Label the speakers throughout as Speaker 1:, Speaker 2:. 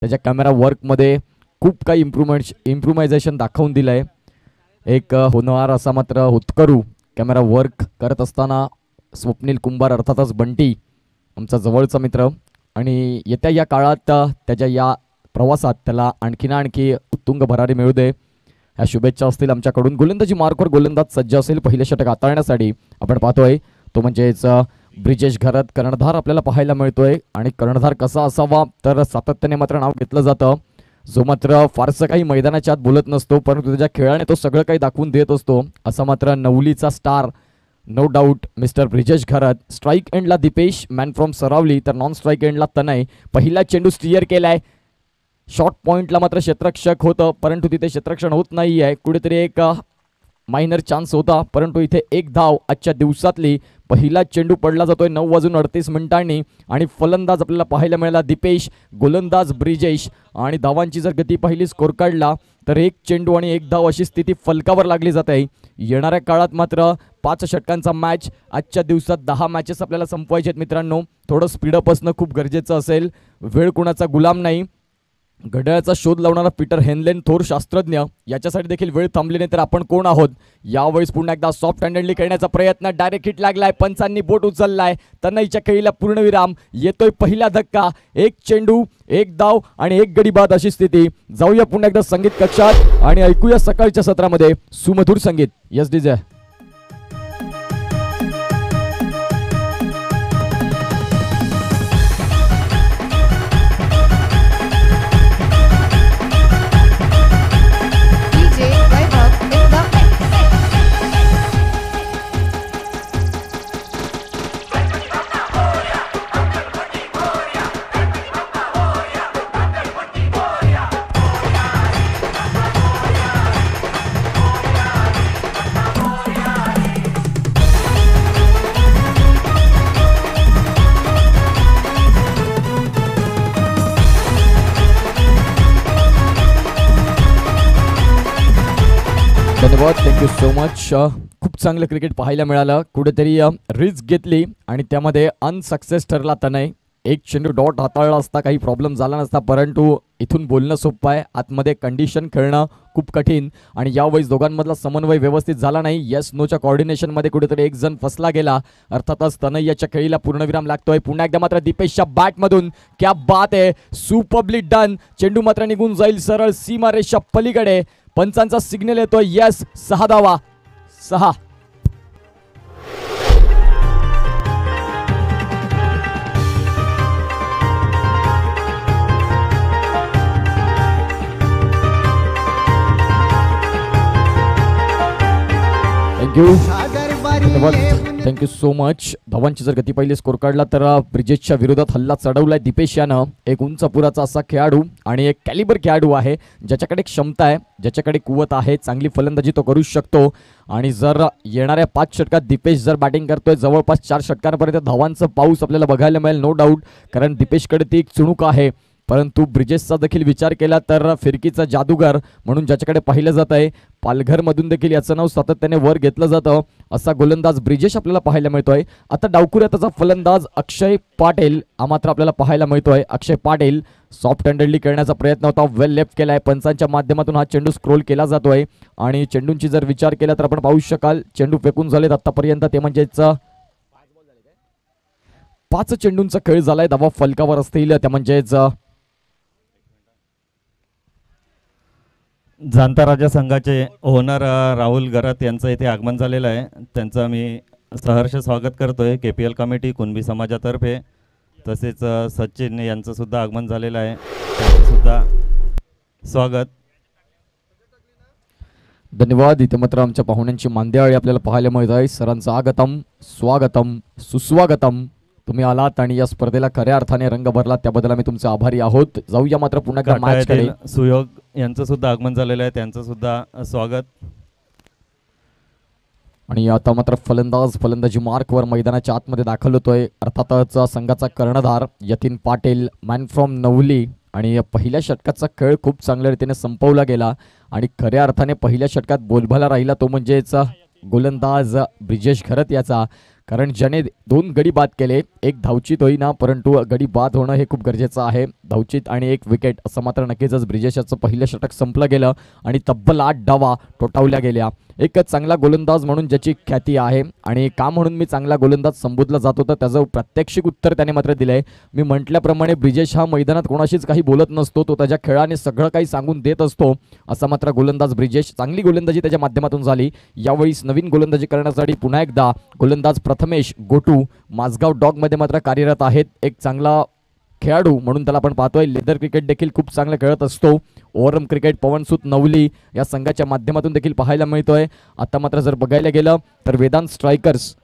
Speaker 1: त्याच्या कॅमेरा वर्कमध्ये खूप काही इम्प्रुव्हायझेशन दाखवून दिलं आहे. एक होणार असा मात्र होतकरू कॅमेरा वर्क करत असताना स्वप्नील कुंभार अर्थातच बंटी आमचा जवळचा मित्र आणि येत्या या काळात त्याच्या या प्रवासात त्याला आणखी उत्तुंग भरारी मिळू दे ह्या शुभेच्छा असतील आमच्याकडून. गोलंदाजी मार्कवर गोलंदाज सज्ज असेल पहिले षटक हाताळण्यासाठी. आपण पाहतोय तो म्हणजेच ब्रिजेश घरत कर्णधार आपल्याला पाहायला मिळतोय आणि कर्णधार कसा असावा तर सातत्याने मात्र नाव घेतलं जातं. जो मात्र फारसं काही मैदानाच्या आत बोलत नसतो परंतु त्याच्या खेळाने तो सगळं काही दाखवून देत असतो. असा मात्र नवलीचा star no doubt mister Brijesh Gharat. Strike एंडला दीपेश मॅन फ्रॉम सरावली तर नॉन स्ट्राईक एंडला तनय. पहिला चेंडू स्टिअर केलाय. शॉर्ट पॉईंटला मात्र क्षेत्ररक्षक होतं परंतु तिथे क्षेत्ररक्षण होत नाही आहे. कुठेतरी एक मायनर चान्स होता परंतु इथे एक धाव आजच्या दिवसातली. पहिला चेंडू पडला जातोय 9:38 आणि फलंदाज आपल्याला पाहायला मिळाला दीपेश, गोलंदाज ब्रिजेश. आणि धावांची जर गती पाहिली स्कोर काढला तर एक चेंडू आणि एक धाव अशी स्थिती फलकावर लागली जाते. येणाऱ्या काळात मात्र 5 षटकांचा मॅच. आजच्या दिवसात 10 मॅचेस आपल्याला संपवायचे आहेत मित्रांनो. थोडं स्पीडअप असणं खूप गरजेचं असेल. वेळ कोणाचा गुलाम नाही. घड्याळाचा शोध लावणारा पीटर हेनलेन थोर शास्त्रज्ञ याच्यासाठी देखील वेळ थांबली नाही तर आपण कोण आहोत. यावेळेस पुन्हा एकदा सॉफ्ट हँडेडली खेळण्याचा प्रयत्न. डायरेक्ट हिट लागलाय. पंचांनी बोट उचललाय. तनयच्या खेळीला पूर्णविराम. येतोय पहिला धक्का. एक चेंडू एक धाव आणि एक गडी बाद अशी स्थिती. जाऊया पुन्हा एकदा संगीत कक्षात आणि ऐकूया सकाळच्या सत्रामध्ये सुमधुर संगीत. Yes DJ. धन्यवाद. Thank you so much. खूप चांगलं क्रिकेट पाहायला मिळालं. कुठेतरी रिस्क घेतली आणि त्यामध्ये अनसक्सेस ठरला तनय. एक चेंडू डॉट हाताळला असता काही प्रॉब्लेम झाला नसता परंतु इथून बोलणं सोपं आहे. आतमध्ये कंडिशन खेळणं खूप कठीण आणि यावेळेस दोघांमधला समन्वय व्यवस्थित झाला नाही. येस नोच्या कॉर्डिनेशनमध्ये कुठेतरी एक जण फसला गेला. अर्थातच तनय्याच्या खेळीला पूर्णविराम लागतोय. पुन्हा एकदा मात्र दीपेशच्या बॅटमधून क्या बात आहे. Superbly done. चेंडू मात्र निघून जाईल सरळ सीमारेषा पलीकडे. पंचांचा सिग्नल येतोय. येस 6 धावा. 6. Thank you so much. धावांची जर गती पहिली स्कोर काढला तर ब्रिजेशच्या विरोधात हल्ला चढवलाय दीपेश यानं. एक उंच पुराचा असा खेळाडू आणि एक कॅलिबर खेळाडू आहे ज्याच्याकडे क्षमता आहे, ज्याच्याकडे कुवत आहे, चांगली फलंदाजी तो करू शकतो. आणि जर येणाऱ्या 5 षटकात दीपेश जर बॅटिंग करतोय जवळपास 4 षटकांपर्यंत धावांचा पाऊस आपल्याला बघायला मिळेल नो डाऊट. कारण दीपेशकडे ती एक चुणूक आहे. परंतु ब्रिजेशचा देखील विचार केला तर फिरकीचा जादूगार म्हणून ज्याच्याकडे पाहिलं जात आहे पालघरमधून देखील याचं नाव सातत्याने वर घेतलं जातं असा गोलंदाज ब्रिजेश आपल्याला पाहायला मिळतोय. आता डावकुऱ्याचा फलंदाज अक्षय पाटील हा मात्र आपल्याला पाहायला मिळतोय. अक्षय पाटील सॉफ्ट हँडेडली खेळण्याचा प्रयत्न होता. वेल लेफ्ट केलाय. पंचांच्या माध्यमातून हा चेंडू स्क्रोल केला जातोय आणि चेंडूंची जर विचार केला तर आपण पाहू शकाल चेंडू फेकून झालेत आतापर्यंत. ते म्हणजेच 5 चेंडूंचा खेळ झालाय. धावा फलकावर असतील. त्या म्हणजेच
Speaker 2: जाणता राजा संघाचे ओनर राहुल घरत यांचं इथे आगमन झालेलं आहे. त्यांचं मी सहर्ष स्वागत करतोय KPL कमिटी कुणबी समाजातर्फे. तसेच सचिन यांचं सुद्धा आगमन झालेलं आहे. त्यांचं सुद्धा स्वागत.
Speaker 1: धन्यवाद. इथे मात्र आमच्या पाहुण्यांची मांदियाळी आपल्याला पाहायला मिळत आहे. सरांचं आगतम स्वागतम सुस्वागतम. तुम्ही आलात आणि या स्पर्धेला खऱ्या अर्थाने रंग भरला त्याबद्दल आम्ही तुमचे आभारी आहोत. जाऊया मात्र पुन्हा एकदा मॅच कडे.
Speaker 2: सुयोग यांचं सुद्धा आगमन झालेलं आहे. त्यांचं सुद्धा स्वागत.
Speaker 1: आणि आता मात्र फलंदाजी मार्कवर मैदानाच्या आतमध्ये दाखल होतोय. अर्थातच संघाचा कर्णधार यतीन पाटील मॅन फ्रॉम नवली. आणि पहिल्या षटकाचा खेळ खूप चांगल्या रीतीने संपवला गेला आणि खऱ्या अर्थाने पहिल्या षटकात बोलबाला राहिला तो म्हणजेच गोलंदाज ब्रिजेश घरत याचा. कारण ज्याने 2 गडी बाद केले, एक धावचीत होईना परंतु गडी बाद होणं हे खूप गरजेचं आहे. धावचीत आणि 1 विकेट असं मात्र नक्कीच ब्रिजेश याचं पहिलं षटक संपलं गेलं आणि तब्बल 8 डावा ठोठावल्या गेल्या. एक चांगला गोलंदाज म्हणून ज्याची ख्याती आहे आणि का म्हणून मी चांगला गोलंदाज संबोधला जात होता त्याचं प्रात्यक्षिक उत्तर त्याने मात्र दिलंय. मी म्हटल्याप्रमाणे ब्रिजेश हा मैदानात कोणाशीच काही बोलत नसतो, तो त्याच्या खेळाने सगळं काही सांगून देत असतो. असा मात्र गोलंदाज ब्रिजेश. चांगली गोलंदाजी त्याच्या माध्यमातून झाली. यावेळी नवीन गोलंदाजी करण्यासाठी पुन्हा एकदा गोलंदाज प्रथमेश गोटू माझगाव डॉगमध्ये मात्र कार्यरत आहेत. एक चांगला खेळाडू म्हणून त्याला आपण पाहतोय. लेदर क्रिकेट देखील खूप चांगलं खेळत असतो. ओव्हरआर्म क्रिकेट पवनसुत नवली या संघाच्या माध्यमातून देखील पाहायला मिळतोय. आता मात्र जर बघायला गेलं तर वेदांत स्ट्रायकर्स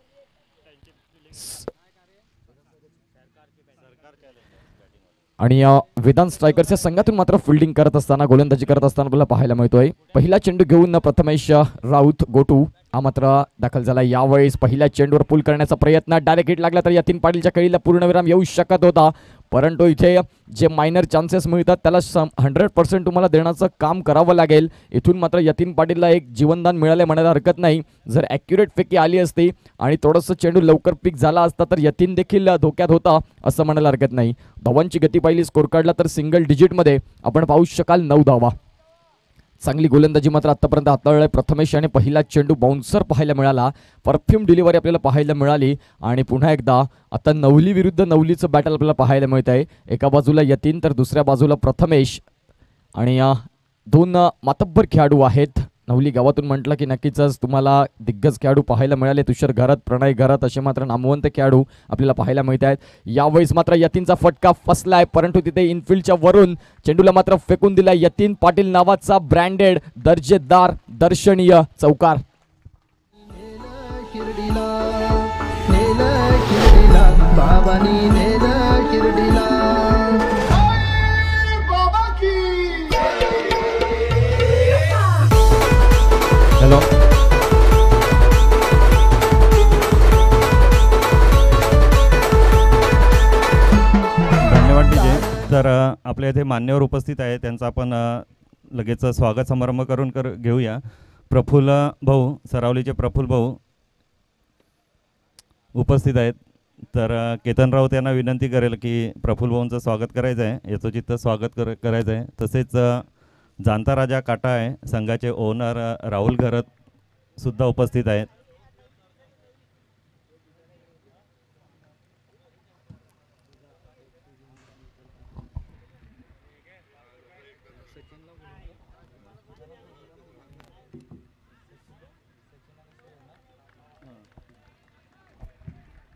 Speaker 1: आणि वेदांत स्ट्रायकर्सच्या संघातून मात्र फिल्डिंग करत असताना गोलंदाजी करत असताना आपल्याला पाहायला मिळतोय. पहिला चेंडू घेऊन प्रथमेश राऊत गोटू हा मात्र दाखल झाला. यावेळेस पहिल्या चेंडूवर पुल करण्याचा प्रयत्न, डायरेक्ट हिट लागला तर यतीन पाटीलच्या खेळीला पूर्णविराम येऊ शकत होता. परंतु इथे जे मायनर चान्सेस मिळतात त्याला 100% तुम्हाला देण्याचं काम करावं लागेल. इथून मात्र यतीन पाटीलला एक जीवनदान मिळाले म्हणायला हरकत नाही. जर ॲक्युरेट फेकी आली असती आणि थोडंसं चेंडू लवकर पिक झाला असता तर यतीन देखील धोक्यात होता असं म्हणायला हरकत नाही. धावांची गती पाहिली स्कोर कार्डला तर सिंगल डिजिटमध्ये आपण पाहू शकाल 9 धावा. चांगली गोलंदाजी मात्र आतापर्यंत हाताळलाय प्रथमेश याने. पहिला चेंडू बाउन्सर पाहायला मिळाला, परफ्यूम डिलिव्हरी आपल्याला पाहायला मिळाली आणि पुन्हा एकदा आता नवली विरुद्ध नवलीचं बॅटल आपल्याला पाहायला मिळत आहे. एका बाजूला यतीन तर दुसऱ्या बाजूला प्रथमेश आणि 2 मातब्बर खेळाडू आहेत. नवली गावातून म्हटलं की नक्कीच तुम्हाला दिग्गज खेळाडू पाहायला मिळाले. तुषार घरात, प्रणय घरात असे मात्र नामवंत खेळाडू आपल्याला पाहायला मिळत आहेत. यावेळेस मात्र यतीनचा फटका फसलाय परंतु तिथे इनफिल्डच्या वरून चेंडूला मात्र फेकून दिला. यतीन पाटील नावाचा ब्रँडेड दर्जेदार दर्शनीय चौकार.
Speaker 2: हॅलो, धन्यवाद डीजे. तर आपल्या इथे मान्यवर उपस्थित आहे, त्यांचं आपण लगेच स्वागत समारंभ करून घेऊया. प्रफुल्ल भाऊ, सरावलीचे प्रफुल्ल भाऊ उपस्थित आहेत. तर केतन राऊत यांना विनंती करेल की प्रफुल्ल भाऊंचं स्वागत करायचं आहे, यथोचित स्वागत करायचं आहे. तसेच जाणता राजा काटा आहे संघाचे ओनर राहुल घरत सुद्धा उपस्थित आहेत.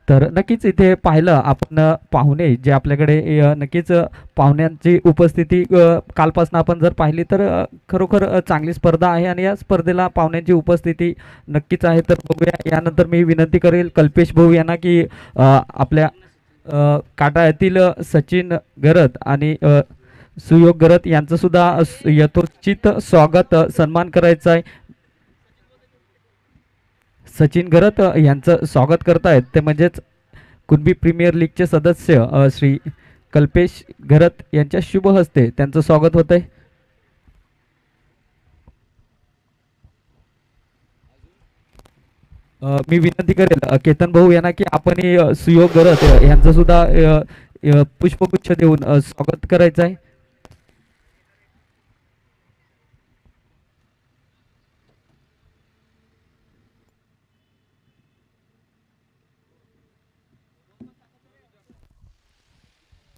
Speaker 3: तर नक्कीच इथे पाहिलं आपण पाहुणे जे आपल्याकडे नक्कीच पाहुण्यांची उपस्थिती कालपासून आपण जर पाहिली तर खरोखर चांगली स्पर्धा आहे आणि या स्पर्धेला पाहुण्यांची उपस्थिती नक्कीच आहे. तर बघूया, यानंतर मी विनंती करेल कल्पेश भाऊ यांना की आपल्या काटा येथील सचिन गरत आणि सुयोग गरत यांचं सुद्धा यथोचित स्वागत सन्मान करायचा आहे. सचिन गरत यांचं स्वागत करतायत ते म्हणजेच कुणबी प्रीमियर लीगचे सदस्य श्री कल्पेश गरत यांच्या शुभ हस्ते त्यांचं स्वागत होत आहे. मी विनंती करेल केतन भाऊ यांना की आपण सुयोग गरत यांचं सुद्धा पुष्पगुच्छ देऊन स्वागत करायचं आहे.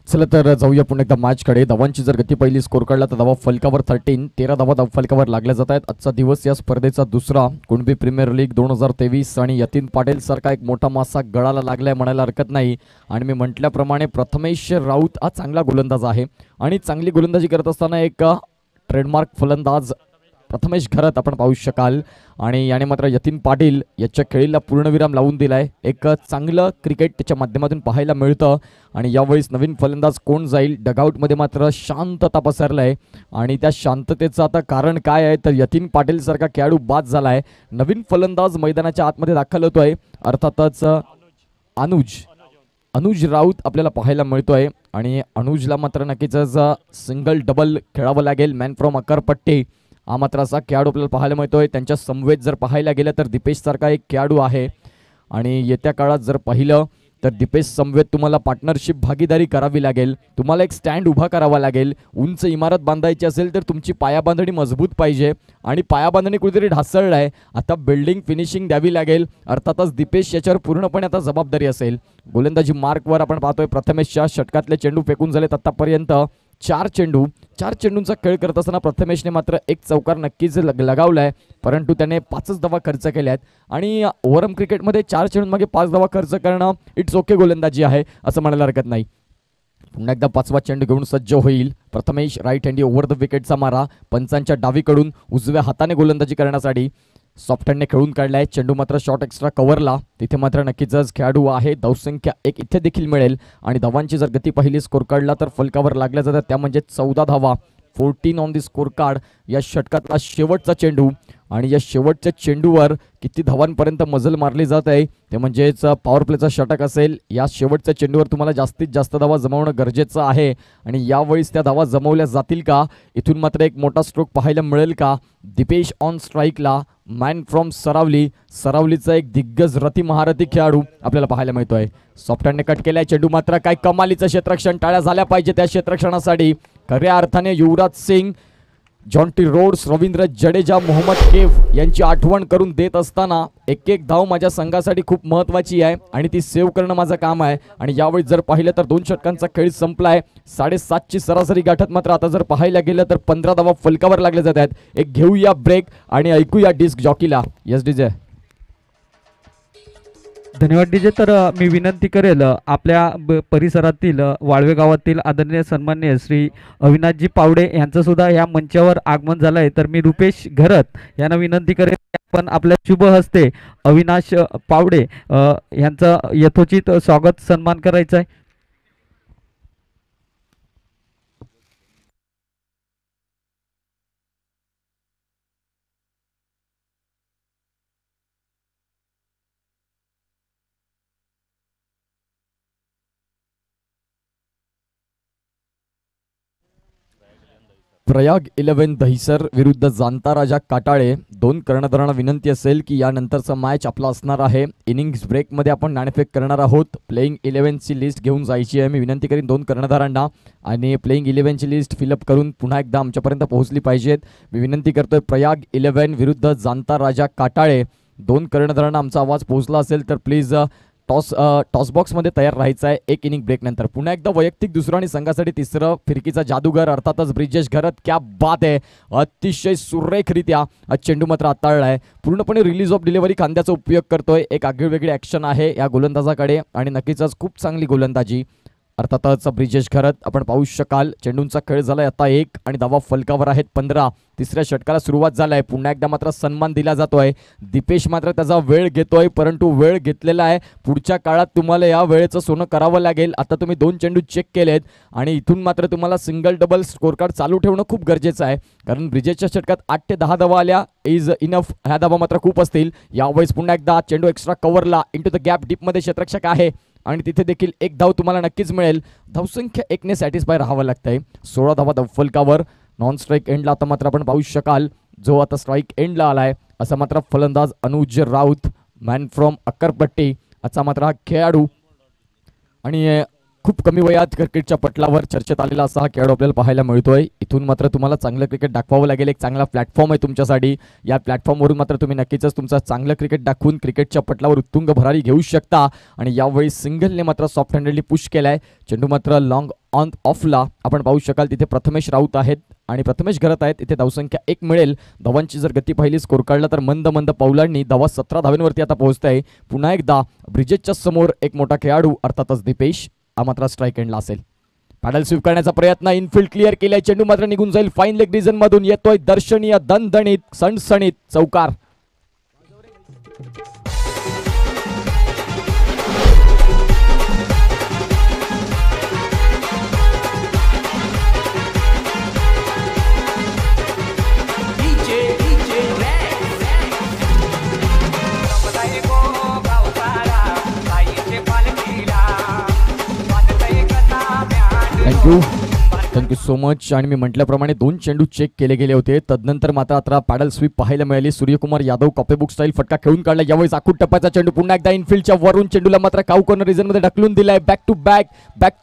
Speaker 1: चला तर जाऊया पुन्हा एकदा मॅचकडे. धावांची जर गती पहिली स्कोर काढला तर धावा फलकावर 13 धावा धाव फलकावर लागल्या जात आहेत. आजचा दिवस या स्पर्धेचा दुसरा. कुणबी प्रीमियर लीग 2023 आणि यतीन पाटील सारखा एक मोठा मासा गळाला लागलाय म्हणायला हरकत नाही. आणि मी म्हटल्याप्रमाणे प्रथमेश राऊत हा चांगला गोलंदाज आहे आणि चांगली गोलंदाजी करत असताना एक ट्रेडमार्क फलंदाज प्रथमेश घरत आपण पाहू शकाल आणि याने मात्र यतीन पाटील याच्या खेळीला पूर्णविराम लावून दिलाय. एक चांगलं क्रिकेट त्याच्या माध्यमातून पाहायला मिळतं आणि यावेळेस नवीन फलंदाज कोण जाईल, डगआउटमध्ये मात्र शांतता पसरलाय आणि त्या शांततेचं आता कारण काय आहे तर यतीन पाटील सारखा खेळाडू बाद झालाय. नवीन फलंदाज मैदानाच्या आतमध्ये दाखल होतोय, अर्थातच अनुज राऊत आपल्याला पाहायला मिळतोय आणि अनुजला मात्र नक्कीच सिंगल डबल खेळावं लागेल. मॅन फ्रॉम अक्करपट्टी हा मात्र असा खेळाडू आपल्याला पाहायला मिळतोय. त्यांच्या समवेत जर पाहायला गेलं तर दीपेश सारखा एक खेळाडू आहे आणि येत्या काळात जर पाहिलं तर दीपेश समवेत तुम्हाला पार्टनरशिप भागीदारी करावी लागेल, तुम्हाला एक स्टँड उभा करावा लागेल. उंच इमारत बांधायची असेल तर तुमची पायाबांधणी मजबूत पाहिजे आणि पायाबांधणी कुठेतरी ढासळलं आहे, आता बिल्डिंग फिनिशिंग द्यावी लागेल. अर्थातच दीपेश याच्यावर पूर्णपणे आता जबाबदारी असेल. गोलंदाजी मार्कवर आपण पाहतोय प्रथमेशच्या षटकातले चेंडू फेकून झालेत आतापर्यंत 4 चेंडूंचा खेळ करत असताना प्रथमेशने मात्र एक चौकार नक्कीच लगावलाय, परंतु त्याने 5च धावा खर्च केल्या आहेत. आणि ओव्हरआर्म क्रिकेटमध्ये 4 चेंडूंमागे 5 धावा खर्च करणं इट्स ओके गोलंदाजी आहे असं म्हणायला हरकत नाही. पुन्हा एकदा 5वा चेंडू घेऊन सज्ज होईल Prathamesh. Right handy over the विकेटचा मारा पंचांच्या डावीकडून उजव्या हाताने गोलंदाजी करण्यासाठी सॉफ्ट हँडने खेळून काढलाय. चेंडू मात्र शॉर्ट एक्स्ट्रा कव्हरला, तिथे मात्र नक्कीच खेळाडू आहे. धावसंख्या 1 इथे देखील मिळेल आणि धावांची जर गती पहिली स्कोर कार्डला तर फलकावर लागल्या जातात, त्या म्हणजे 14 धावा, 14 ऑन दी स्कोर कार्ड. या षटकातला शेवटचा चेंडू आणि या शेवटच्या चेंडूवर किती धावांपर्यंत मजल मारली जात आहे ते म्हणजेच पॉवर प्लेचा षटक असेल. या शेवटच्या चेंडूवर तुम्हाला जास्तीत जास्त धावा जमवणं गरजेचं आहे आणि यावेळीस त्या धावा जमवल्या जातील का, इथून मात्र एक मोठा स्ट्रोक पाहायला मिळेल का. दीपेश ऑन स्ट्राईकला, मॅन फ्रॉम सरावलीचा एक दिग्गज रती महारथी खेळाडू आपल्याला पाहायला मिळतोय. सॉफ्ट हँडने कट केलाय चेंडू, मात्र काय कमालीचं क्षेत्ररक्षण, टाळ्या झाल्या पाहिजे त्या क्षेत्ररक्षणासाठी. खऱ्या अर्थाने युवराज सिंग, जॉन्टी रोड्स, रवींद्र जडेजा, मोहम्मद कैफ यांची आठवण करून देत असताना एक एक धाव माझ्या संघासाठी खूप महत्त्वाची आहे आणि ती सेव्ह करणं माझं काम आहे. आणि यावेळी जर पाहिलं तर 2 षटकांचा खेळ संपलाय, 7.5ची सरासरी गाठत मात्र आता जर पाहायला गेलं तर 15 धावा फलकावर लागल्या जात आहेत. एक घेऊया ब्रेक आणि ऐकूया डिस्क जॉकीला. Yes DJ.
Speaker 3: धन्यवाद डीजे. तर मी विनंती करेल आपल्या परिसरातील वाळवे गावातील आदरणीय सन्माननीय श्री अविनाशजी पावडे यांचं सुद्धा या मंचावर आगमन झालं आहे. तर मी रुपेश घरत यांना विनंती करेल आपण आपल्या शुभ हस्ते अविनाश पावडे यांचं यथोचित स्वागत सन्मान करायचं आहे.
Speaker 1: प्रयाग 11 दहिसर विरुद्ध जाणता राजा काटाळे. 2 कर्णधारांना विनंती असेल की यानंतरचा मॅच आपला असणार आहे. इनिंग्स ब्रेकमध्ये आपण नाणेफेक करणार आहोत. प्लेइंग 11ची लिस्ट घेऊन जायची आहे. मी विनंती करीन 2 कर्णधारांना आणि प्लेइंग 11ची लिस्ट फिलअप करून पुन्हा एकदा आमच्यापर्यंत पोहोचली पाहिजेत. मी विनंती करतोय प्रयाग 11 विरुद्ध जाणता राजा काटाळे. 2 कर्णधारांना आमचा आवाज पोहोचला असेल तर प्लीज टॉस बॉक्समध्ये तयार राहायचं आहे. 1 इनिंग ब्रेक नंतर पुन्हा एकदा वैयक्तिक दुसरं आणि संघासाठी तिसरं फिरकीचा जादूगार अर्थातच ब्रिजेश घरत. क्या बात आहे, अतिशय सुरेखरित्या चेंडू मात्र हाताळला आहे. पूर्णपणे रिलीज ऑफ डिलिव्हरी खांद्याचा उपयोग करतोय. एक आगळीवेगळी ॲक्शन आहे या गोलंदाजाकडे आणि नक्कीच खूप चांगली गोलंदाजी अर्थातच ब्रिजेश घरत. आपण पाहू शकाल चेंडूंचा खेळ झालाय आता 1 आणि धावा फलकावर आहेत 15. तिसऱ्या षटकाला सुरुवात झालाय. पुन्हा एकदा मात्र सन्मान दिला जातोय. दीपेश मात्र त्याचा वेळ घेतोय, परंतु वेळ घेतलेला आहे. पुढच्या काळात तुम्हाला या वेळेचं सोनं करावं लागेल. आता तुम्ही 2 चेंडू चेक केलेत आणि इथून मात्र तुम्हाला सिंगल डबल स्कोर कार्ड चालू ठेवणं खूप गरजेचं आहे, कारण ब्रिजेशच्या षटकात 8 ते 10 धावा आल्या इज इनफ. ह्या धावा मात्र खूप असतील. यावेळेस पुन्हा एकदा चेंडू एक्स्ट्रा कव्हरला इंटू द गॅप डीपमध्ये क्षेत्ररक्षक आहे आणि तिथे देखील 1 धाव तुम्हाला नक्कीच मिळेल. धावसंख्या 1ने सॅटिस्फाय राहावं लागतंय. 16 धावा धावफलकावर. नॉन स्ट्राईक एंडला आता मात्र आपण पाहू शकाल जो आता स्ट्राईक एंडला आलाय असा मात्र फलंदाज अनुज राऊत, मॅन फ्रॉम अक्करपट्टी असा मात्र हा खेळाडू आणि खूप कमी वयात क्रिकेटच्या पटलावर चर्चेत आलेला असा हा खेळाडू आपल्याला पाहायला मिळतोय. इथून मात्र तुम्हाला चांगलं क्रिकेट दाखवावं लागेल. एक चांगला प्लॅटफॉर्म आहे तुमच्यासाठी. या प्लॅटफॉर्मवरून मात्र तुम्ही नक्कीच तुमचं चांगलं क्रिकेट दाखवून क्रिकेटच्या पटलावर उत्तुंग भरारी घेऊ शकता. आणि यावेळी सिंगलने मात्र सॉफ्ट हँडेडली पुश केलाय. चेंडू मात्र लॉंग ऑन ऑफला आपण पाहू शकाल तिथे प्रथमेश राऊत आहेत आणि प्रथमेश घरत आहेत. इथे धावसंख्या 1 मिळेल. धावांची जर गती पाहिली स्कोर काढला तर मंद मंद पावलांनी धावा 17 धावांवरती आता पोहोचत आहे. पुन्हा एकदा ब्रिजेशच्या समोर एक मोठा खेळाडू अर्थातच दीपेश हा मात्र स्ट्राईक एंडला असेल. पॅडल स्वीप करण्याचा प्रयत्न, इनफिल्ड क्लिअर केलाय. चेंडू मात्र निघून जाईल. फाईन लेग रिजन मधून येतोय दर्शनीय दणदणीत सणसणीत चौकार. Thank you so much. आणि मी म्हटल्याप्रमाणे 2 चेंडू चेक केले गेले होते. तदनंतर मात्र आता पॅडल स्वीप पाहायला मिळाली. सूर्यकुमार यादव कॉपीबुक स्टाईल फटका खेळून काढला. यावेळी आखूड टप्प्याचा चेंडू पुन्हा एकदा इनफिल्डच्या वरून चेंडूला मात्र काऊ कॉर्नर रिजन मध्ये ढकलून दिलाय. बॅक टू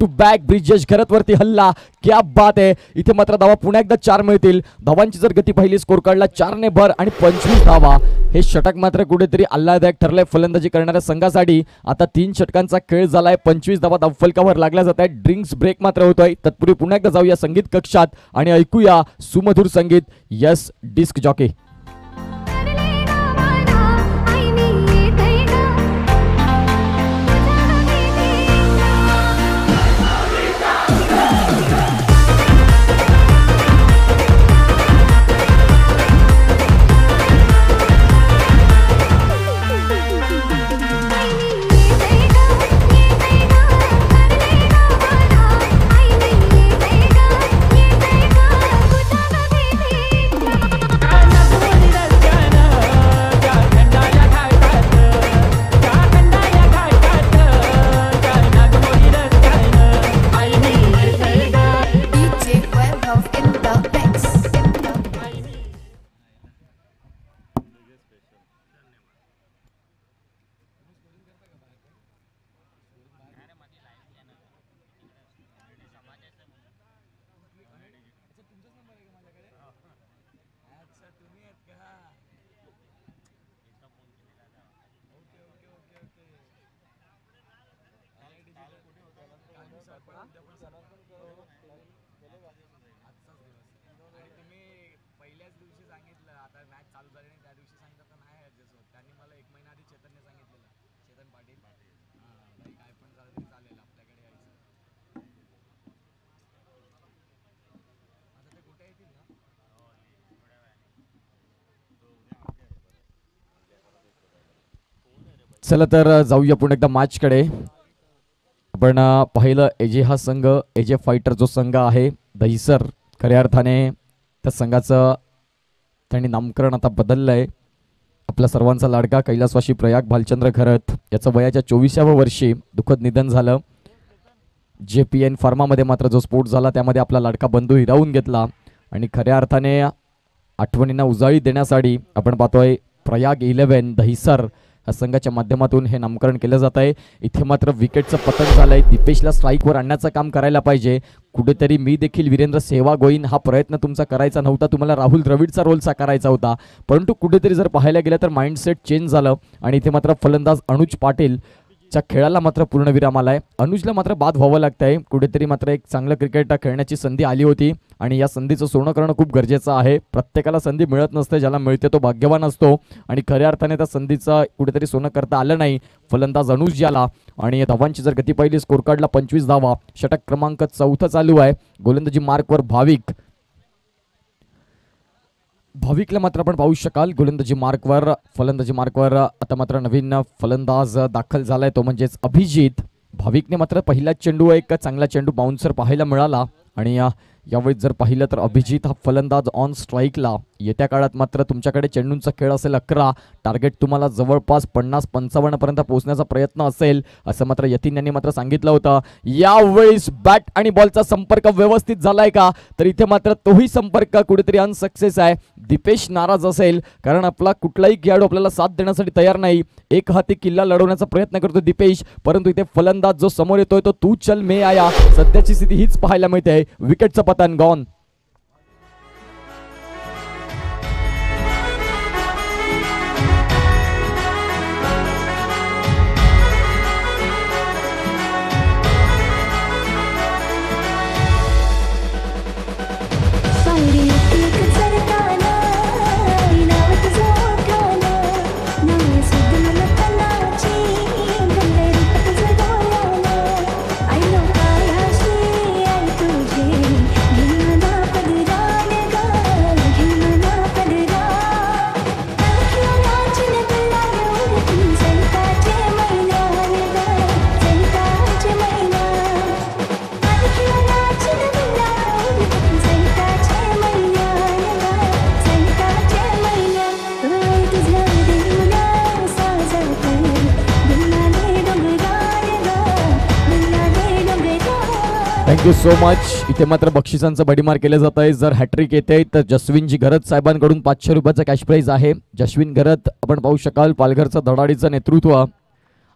Speaker 1: बॅक ब्रिजेश घरत वरती हल्ला. क्या बात आहे. इथे मात्र धावा पुन्हा एकदा 4 मिळतील. धावांची जर गती पाहिली स्कोर कार्डला 4 ने भर आणि 25 धावा. हे षटक मात्र कुठेतरी आल्हाददायक ठरलंय फलंदाजी करणाऱ्या संघासाठी. आता 3 षटकांचा खेळ झालाय. 25 धावा धावफलकावर लागल्या जात आहेत. ड्रिंक्स ब्रेक मात्र होतोय. तत्पूर्वी पुन्हा एकदा जाऊया संगीत कक्षात आणि ऐकूया सुमधुर संगीत. Yes disc jockey. चला तर जाऊया पुन्हा एकदा मॅचकडे. आपण पाहिलं एजे हा संघ, एजे फायटर जो संघ आहे दहिसर, खऱ्या अर्थाने त्या संघाचं त्यांनी नामकरण आता बदललंय. आपल्या सर्वांचा लाडका कैलासवासी प्रयाग भालचंद्र घरत याचं वयाच्या 24व्या वर्षी दुःखद निधन झालं. JPN फार्मामध्ये मात्र जो स्फोट झाला त्यामध्ये आपला लाडका बंधू हिरावून घेतला. आणि खऱ्या अर्थाने आठवणींना उजाळी देण्यासाठी आपण पाहतोय प्रयाग 11 दहिसर या संघाच्या माध्यमातून हे नामकरण केलं जात आहे. इथे मात्र विकेटचं पतन झालंय. दीपेशला स्ट्राईकवर आणण्याचं काम करायला पाहिजे कुठेतरी. मी देखील वीरेंद्र सेहवागोईन हा प्रयत्न तुमचा करायचा नव्हता, तुम्हाला राहुल द्रविडचा रोल साकारायचा होता. परंतु कुठेतरी जर पाहायला गेलं तर माइंडसेट चेंज झालं आणि इथे मात्र फलंदाज अनुज पाटील च्या खेळाला मात्र पूर्णविराम आलाय. अनुजला मात्र बाद व्हावं लागतंय. कुठेतरी मात्र एक चांगलं क्रिकेट खेळण्याची संधी आली होती आणि या संधीचं सोनं करणं खूप गरजेचं आहे. प्रत्येकाला संधी मिळत नसते, ज्याला मिळते तो भाग्यवान असतो आणि खऱ्या अर्थाने त्या संधीचं कुठेतरी सोनं करता आलं नाही फलंदाज अनुज याला. आणि धावांची जर गती पाहिली स्कोर कार्डला 25 धावा. षटक क्रमांक 4 चालू आहे. गोलंदाजी मार्कवर भाविकला मात्र आपण पाहू शकाल गोलंदाजी मार्कवर. फलंदाजी मार्कवर आता मात्र नवीन फलंदाज दाखल झालाय, तो म्हणजेच अभिजित. भाविकने मात्र पहिला चेंडू एक चांगला चेंडू बाउन्सर पाहायला मिळाला आणि यावेळी जर पाहिलं तर अभिजित हा फलंदाज ऑन स्ट्राईकला. येत्या काळात मात्र तुमच्याकडे चेंडूंचा खेळ असेल 11. टार्गेट तुम्हाला जवळपास 50-55 पर्यंत पोहोचण्याचा प्रयत्न असेल असं मात्र यतीन यांनी मात्र सांगितलं होतं. यावेळेस बॅट आणि बॉलचा संपर्क व्यवस्थित झालाय का, तर इथे मात्र तोही संपर्क कुठेतरी अनसक्सेस आहे. दीपेश नाराज असेल कारण आपला कुठलाही खेळाडू आपल्याला साथ देण्यासाठी तयार नाही. एक हाती किल्ला लढवण्याचा प्रयत्न करतो दीपेश, परंतु इथे फलंदाज जो समोर येतोय तो तू चल मे आया. सध्याची स्थिती हीच पाहायला मिळते. विकेटचं पतन gone.
Speaker 4: I know I
Speaker 1: thank you so much. इथे मात्र बक्षिसांचं भडीमार केलं जात आहे. जर हॅट्रिक येते तर जस्विनजी घरत साहेबांकडून 500 रुपयाचा कॅश प्राईज आहे. जस्विन घरत आपण पाहू शकाल पालघरचं धडाडीचं नेतृत्व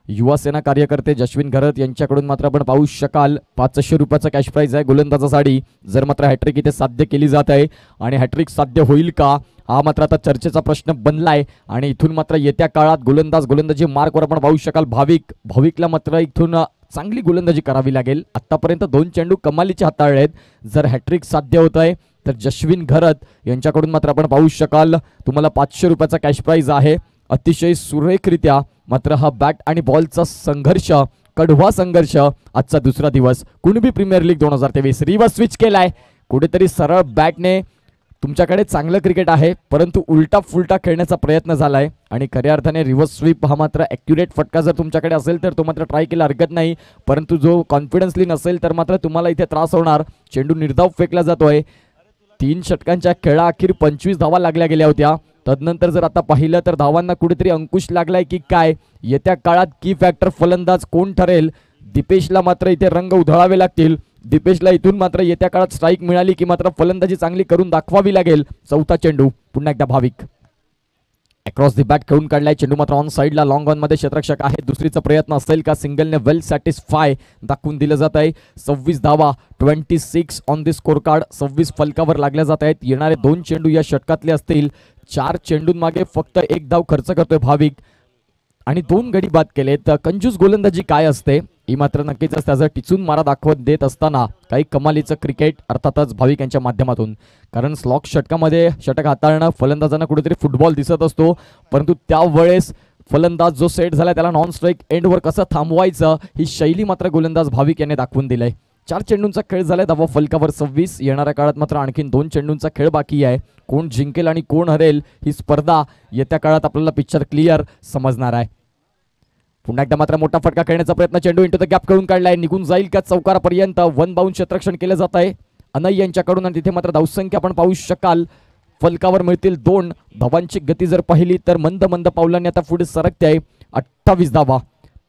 Speaker 1: युवा सेना कार्यकर्ते जस्विन घरत यांच्याकडून मात्र आपण पाहू शकाल 500 रुपयाचा कॅश प्राईज आहे गोलंदाजासाठी. जर मात्र हॅट्रिक इथे साध्य केली जात आहे आणि हॅट्रिक साध्य होईल का हा मात्र आता चर्चेचा प्रश्न बनलाय. आणि इथून मात्र येत्या काळात गोलंदाजी मार्कवर आपण पाहू शकाल भाविकला मात्र इथून चांगली गोलंदाजी करावी लागेल. आतापर्यंत 2 चेंडू कमालीचे हाताळले आहेत. जर हॅट्रिक साध्य होत आहे तर जस्विन घरत यांच्याकडून मात्र आपण पाहू शकाल तुम्हाला 500 रुपयाचा कॅश प्राईज आहे. अतिशय सुरेखरित्या मात्र हा बॅट आणि बॉलचा संघर्ष, कडवा संघर्ष आजचा दुसरा दिवस Kunbi premier league 2023 reverse switch केलाय. कुठेतरी सरळ बॅटने तुमच्याकडे चांगलं क्रिकेट आहे परंतु उलटा फुलटा खेळण्याचा प्रयत्न झालाय आणि खऱ्या अर्थाने रिव्हर्स स्वीप हा मात्र ॲक्युरेट फटका जर तुमच्याकडे असेल तर तो मात्र ट्राय केला हरकत नाही. परंतु जो कॉन्फिडन्सली नसेल तर मात्र तुम्हाला इथे त्रास होणार. चेंडू निर्धाव फेकला जातोय. 3 षटकांच्या खेळाअखेर 25 धावा लागल्या गेल्या होत्या. तदनंतर जर आता पाहिलं तर धावांना कुठेतरी अंकुश लागलाय की काय. येत्या काळात की फॅक्टर फलंदाज कोण ठरेल. दीपेशला मात्र इथे रंग उधळावे लागतील. दीपेशला इथून मात्र येत्या काळात स्ट्राईक मिळाली की मात्र फलंदाजी चांगली करून दाखवावी लागेल. चौथा चेंडू पुन्हा एकदा भाविक अक्रॉस दी बॅट खेळून काढलाय. चेंडू मात्र ऑन साईडला लॉंग ऑन मध्ये क्षेत्ररक्षक आहे. दुसरीचा प्रयत्न असेल का. सिंगलने वेल सॅटिस्फाय दाखवून दिलं जात आहे. 26 धावा 26 ऑन दी स्कोर कार्ड. 26 फलकावर लागल्या जात आहेत. येणारे 2 चेंडू या षटकातले असतील. 4 चेंडूंमागे फक्त 1 धाव खर्च करतोय भाविक आणि 2 गडी बाद केले. तर कंजूस गोलंदाजी काय असते ही मात्र नक्कीच त्याचा टिचून मारा दाखवत देत असताना काही कमालीचं क्रिकेट अर्थातच भाविक यांच्या माध्यमातून. कारण स्लॉक षटकामध्ये षटक हाताळणं फलंदाजांना कुठेतरी फुटबॉल दिसत असतो परंतु त्यावेळेस फलंदाज जो सेट झाला त्याला नॉन स्ट्राईक एंडवर कसं थांबवायचं ही शैली मात्र गोलंदाज भाविक यांनी दाखवून दिलंय. 4 चेंडूंचा खेळ झालाय. धावा फलकावर 26. येणाऱ्या काळात मात्र आणखीन 2 चेंडूंचा खेळ बाकी आहे. कोण जिंकेल आणि कोण हरेल ही स्पर्धा येत्या काळात आपल्याला पिक्चर क्लिअर समजणार आहे. पुन्हा एकदा मात्र मोठा फटका खेळण्याचा प्रयत्न. चेंडू इंटू द गॅप खेळून काढलाय. निघून जाईल का चौकारापर्यंत. 1 बाउंड क्षेत्ररक्षण केलं जात आहे अनय यांच्याकडून आणि तिथे मात्र धावसंख्या आपण पाहू शकाल फलकावर मिळतील 2 धावांची गती जर पाहिली तर मंद मंद पावलांनी आता पुढे सरकते आहे. 28 धावा.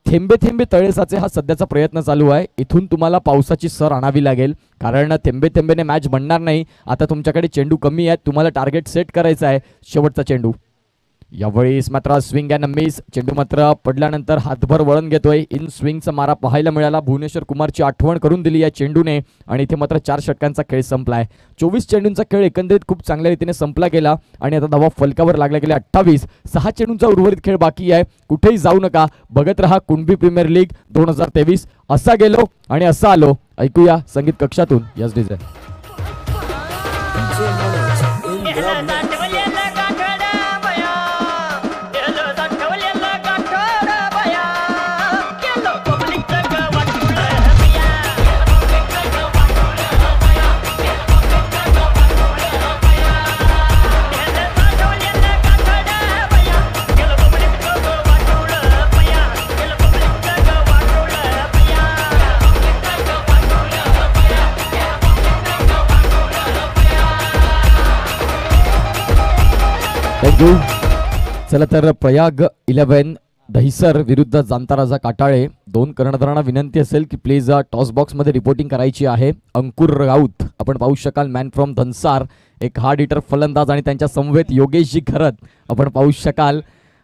Speaker 1: थेंबे थेंबे तळेसाचे हा सध्याचा प्रयत्न चालू आहे. इथून तुम्हाला पावसाची सर आणावी लागेल कारण थेंबे थेंबेने मॅच बनणार नाही. आता तुमच्याकडे चेंडू कमी आहेत. तुम्हाला टार्गेट सेट करायचं आहे. शेवटचा चेंडू यावेळेस मात्र स्विंग अँड मिस. चेंडू मात्र पडल्यानंतर हातभर वळण घेतोय. इन स्विंगचा मारा पाहायला मिळाला. भुवनेश्वर कुमारची आठवण करून दिली या चेंडूने आणि इथे मात्र 4 षटकांचा खेळ संपलाय. 24 चेंडूंचा खेळ एकंदरीत खूप चांगल्या रीतीने संपला गेला आणि आता धावा फलकावर लागल्या गेल्या 28. 6 चेंडूंचा उर्वरित खेळ बाकी आहे. कुठेही जाऊ नका. बघत रहा कुणबी प्रीमियर लीग 2023. असा गेलो आणि असा आलो. ऐकूया संगीत कक्षातून यस डीजे. चला तर प्रयाग 11 दहिसर विरुद्ध जांताराजा काटाळे. 2 कर्णधारांना विनंती असेल की प्लीज टॉस बॉक्स मध्ये रिपोर्टिंग करायची आहे. अंकुर राऊत आपण पाहू शकाल मॅन फ्रॉम धनसार एक हार्ड हिटर फलंदाज आणि त्यांच्या समवेत योगेशजी घरत आपण पाहू शकाल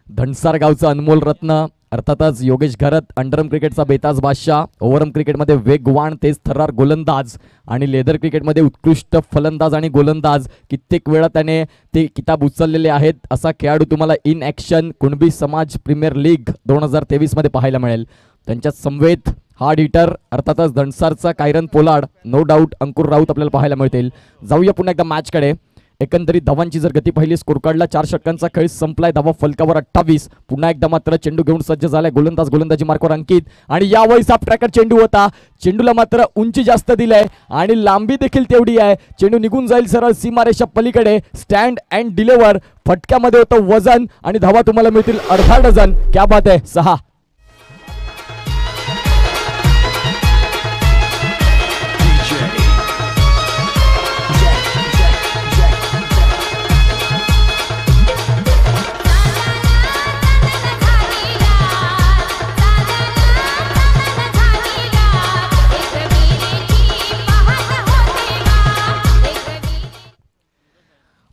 Speaker 1: धनसार गावचा अनमोल रत्न अर्थातच योगेश घरत. अंडरम क्रिकेटचा बेताज बादशाह. ओव्हरम क्रिकेटमध्ये वेगवान तेज थरार गोलंदाज आणि लेदर क्रिकेटमध्ये उत्कृष्ट फलंदाज आणि गोलंदाज. कित्येक वेळा त्याने ते किताब उचललेले आहेत. असा खेळाडू तुम्हाला इन ॲक्शन कुणबी समाज प्रीमियर लीग 2023 मध्ये पाहायला मिळेल. त्यांच्या समवेत हार्ड हिटर अर्थातच धनसारचा कायरन पोलार्ड. नो डाऊट अंकुर राऊत आपल्याला पाहायला मिळतील. जाऊया पुन्हा एकदा मॅचकडे. एकंदरीत धावांची जर गती पाहिली स्कोर कार्डला 4 षटकांचा खेळ संपलाय. धावा फलकावर 28. पुन्हा एकदा मात्र चेंडू घेऊन सज्ज झालाय गोलंदाजी मार्कवर अंकित आणि यावेळी साफ ट्रॅकर चेंडू होता. चेंडूला मात्र उंची जास्त दिलाय आणि लांबी देखील तेवढी आहे. चेंडू निघून जाईल सरळ सीमारेषा पलीकडे. Stand and deliver. फटक्यामध्ये होतं वजन आणि धावा तुम्हाला मिळतील अर्धा डझन. क्या बात आहे. 6.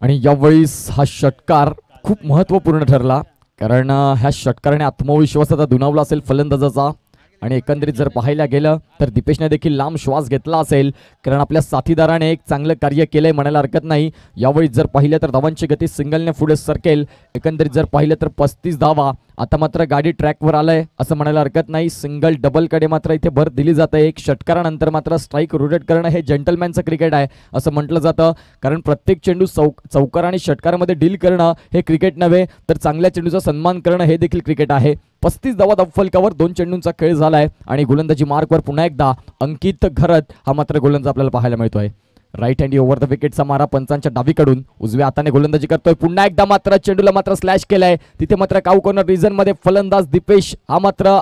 Speaker 1: आणि यावेळीस हा षटकार खूप महत्त्वपूर्ण ठरला, कारण ह्या षटकाराने आत्मविश्वास आता दुणावला असेल फलंदाजाचा. आणि एकंदरीत जर पाहायला गेलं तर दीपेशने देखील लांब श्वास घेतला असेल, कारण आपल्या साथीदाराने एक चांगलं कार्य केलंय म्हणायला हरकत नाही. यावेळी जर पाहिलं तर धावांची गती सिंगलने पुढे सरकेल. एकंदरीत जर पाहिलं तर 35 धावा. आता मात्र गाडी ट्रॅकवर आलंय असं म्हणायला हरकत नाही. सिंगल डबलकडे मात्र इथे भर दिली जाते. एक षटकारानंतर मात्र स्ट्राईक रोटेट करणं हे जेंटलमॅनचं क्रिकेट आहे असं म्हटलं जातं, कारण प्रत्येक चेंडू चौकार आणि षटकारामध्ये डील करणं हे क्रिकेट नव्हे, तर चांगल्या चेंडूचा सन्मान करणं हे देखील क्रिकेट आहे. 35 धावा धावफलकावर 2 चेंडूंचा खेळ झालाय आणि गोलंदाजी मार्कवर पुन्हा एकदा अंकित घरत हा मात्र गोलंदाज आपल्याला पाहायला मिळतोय. राईट हँडी ओव्हर द विकेटचा मारा पंचांच्या डावीकडून उजव्या हाताने गोलंदाजी करतोय. पुन्हा एकदा मात्र चेंडूला मात्र स्लॅश केलाय. तिथे मात्र काऊ कॉर्नर रिजन मध्ये फलंदाज दीपेश हा मात्र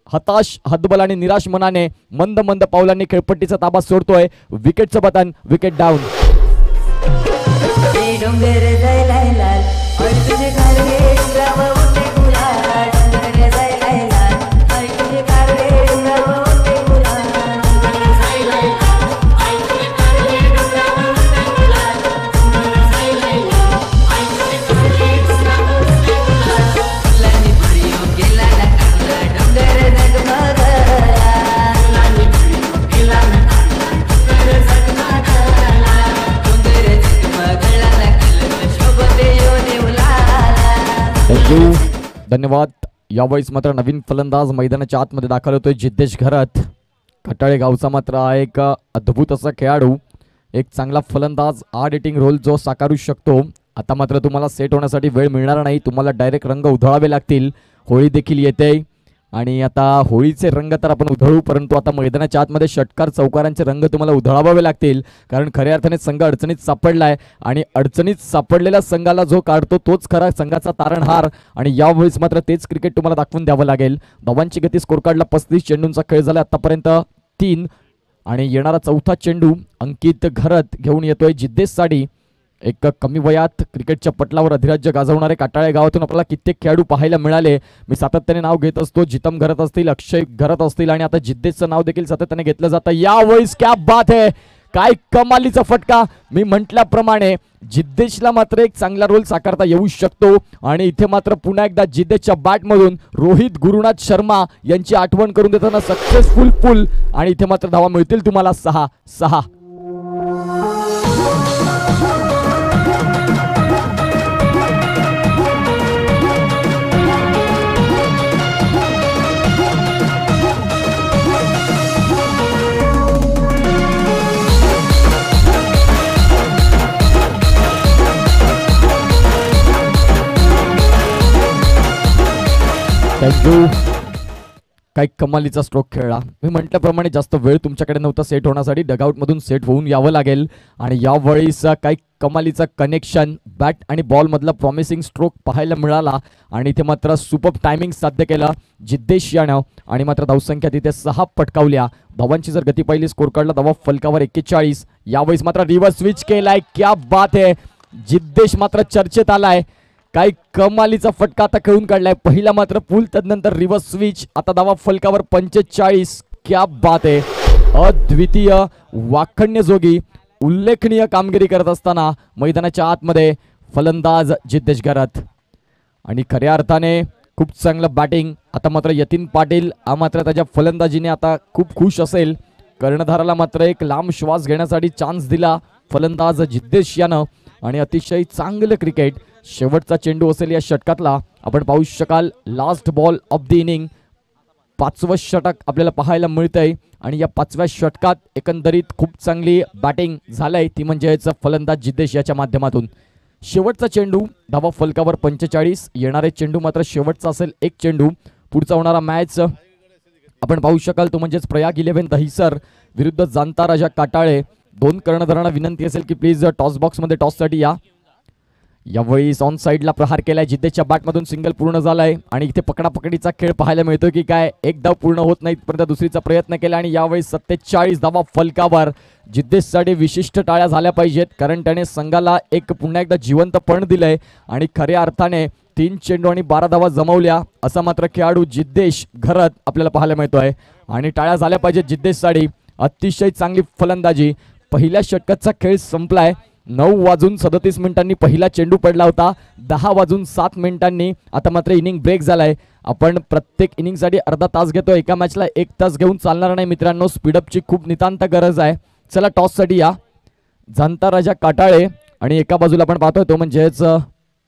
Speaker 1: हताश, हतबल आणि निराश मनाने मंद मंद पावलांनी खेळपट्टीचा ताबा सोडतोय. विकेटचं बटन, विकेट डाऊन. धन्यवाद. यावेळेस मात्र नवीन फलंदाज मैदानाच्या आतमध्ये दाखल होतोय जिद्देश घरत. खटाळे गावचा मात्र हा एक अद्भुत असा खेळाडू, एक चांगला फलंदाज, आड हिटिंग रोल जो साकारू शकतो. आता मात्र तुम्हाला सेट होण्यासाठी वेळ मिळणार नाही, तुम्हाला डायरेक्ट रंग उधळावे लागतील. होळी देखील येते आणि आता होळीचे रंग तर आपण उधळू, परंतु आता मैदानाच्या आतमध्ये षटकार चौकारांचे रंग तुम्हाला उधळावे लागतील, कारण खऱ्या अर्थाने संघ अडचणीत सापडलाय आणि अडचणीत सापडलेल्या संघाला जो काढतो तोच खरा संघाचा तारणहार. आणि यावेळेस मात्र तेच क्रिकेट तुम्हाला दाखवून द्यावं लागेल. धावांची गती स्कोर कार्डला 35 चेंडूंचा खेळ झाला आतापर्यंत 3 आणि येणारा चौथा चेंडू अंकित घरत घेऊन येतोय जिद्देश साठी. एक कमी वयात क्रिकेटच्या पटलावर अधिराज्य गाजवणारे काटाळे गावातून आपल्याला कित्येक खेळाडू पाहायला मिळाले. मी सातत्याने नाव घेत असतो, जितम घरत असतील, अक्षय घरत असतील आणि आता जिद्देशचं नाव देखील सातत्याने घेतलं जातं. यावेळेस क्या बात आहे, काय कमालीचा फटका. मी म्हटल्याप्रमाणे जिद्देशला मात्र एक चांगला रोल साकारता येऊ शकतो आणि इथे मात्र पुन्हा एकदा जिद्देशच्या बॅटमधून रोहित गुरुनाथ शर्मा यांची आठवण करून देताना सक्सेसफुल पुल आणि इथे मात्र धावा मिळतील तुम्हाला 6. थँक्यू. काही कमालीचा स्ट्रोक खेळला. मी म्हटल्याप्रमाणे जास्त वेळ तुमच्याकडे नव्हता सेट होण्यासाठी, डगआउटमधून सेट होऊन यावं लागेल. आणि यावेळीस काही कमालीचा कनेक्शन, बॅट आणि बॉल मधला प्रॉमिसिंग स्ट्रोक पाहायला मिळाला आणि इथे मात्र सुपर टायमिंग साध्य केलं जिद्देश यानं आणि मात्र धावसंख्या तिथे 6 पटकावल्या. धावांची जर गती पाहिली स्कोर कार्डला धावा फलकावर 41. यावेळीस मात्र रिव्हर्स स्विच केलाय. क्या बात आहे, जिद्देश मात्र चर्चेत आलाय. काही कमालीचा फटका आता खेळून काढलाय. पहिला मात्र पूल, तदनंतर रिव्हर्स स्विच. आता धावा फलकावर 45. क्या बात आहे, अद्वितीय, वाखण्याजोगी, उल्लेखनीय कामगिरी करत असताना मैदानाच्या आतमध्ये फलंदाज जिद्देश घरत आणि खऱ्या अर्थाने खूप चांगलं बॅटिंग. आता मात्र यतीन पाटील हा मात्र त्याच्या फलंदाजीने आता खूप खुश असेल. कर्णधाराला मात्र एक लांब श्वास घेण्यासाठी चान्स दिला फलंदाज जिद्देश यानं आणि अतिशय चांगलं क्रिकेट. शेवटचा चेंडू असेल या षटकातला. आपण पाहू शकाल last ball of the inning, 5वं षटक आपल्याला पाहायला मिळतंय आणि या 5व्या षटकात एकंदरीत खूप चांगली बॅटिंग झालंय, ती म्हणजेच फलंदाज जिद्देश याच्या माध्यमातून. शेवटचा चेंडू धावा फलकावर 45. येणारे चेंडू मात्र शेवटचा असेल एक चेंडू. पुढचा होणारा मॅच आपण पाहू शकाल तो म्हणजेच प्रयाग 11 दहिसर विरुद्ध जाणता राजा काटाळे. 2 कर्णधारांना विनंती असेल की प्लीज टॉस बॉक्समध्ये टॉससाठी या. यावेळी ऑन साईडला प्रहार केलाय जिद्देशच्या बॅटमधून, सिंगल पूर्ण झालाय आणि इथे पकडापकडीचा खेळ पाहायला मिळतो की काय. एक धाव पूर्ण होत नाही परंतु दुसरीचा प्रयत्न केला आणि यावेळी 47 धावा फलकावर. जिद्देशसाठी विशिष्ट टाळ्या झाल्या पाहिजेत, कारण त्याने संघाला एक पुन्हा एकदा जिवंतपण दिलंय आणि खऱ्या अर्थाने 3 चेंडू आणि 12 धावा जमवल्या असा मात्र खेळाडू जिद्देश घरत आपल्याला पाहायला मिळतोय आणि टाळ्या झाल्या पाहिजेत जिद्देशसाठी. अतिशय चांगली फलंदाजी. पहिल्या षटकाचा खेळ संपलाय 9:37 पहिला चेंडू पडला होता. 10:07 आता मात्र इनिंग ब्रेक झालाय. आपण प्रत्येक इनिंगसाठी अर्धा तास घेतो. एका मॅचला 1 तास घेऊन चालणार नाही मित्रांनो. स्पीडअपची खूप नितांत गरज आहे. चला टॉससाठी या. जाणता राजा काटाळे आणि एका बाजूला आपण पाहतोय तो म्हणजेच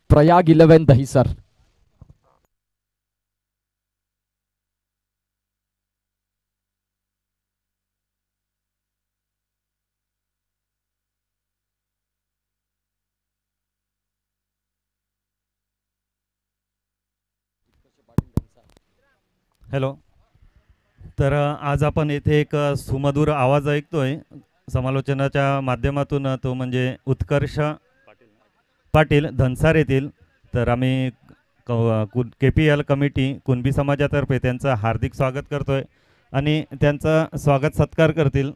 Speaker 1: प्रयाग 11 दहिसर.
Speaker 2: हॅलो. तर आज आपण येथे एक सुमधुर आवाज ऐकतोय समालोचनाच्या माध्यमातून. तो म्हणजे उत्कर्ष पाटील धनसार येथील. तर आम्ही KPL कमिटी कुणबी समाजातर्फे त्यांचं हार्दिक स्वागत करतोय आणि त्यांचा स्वागत सत्कार करतील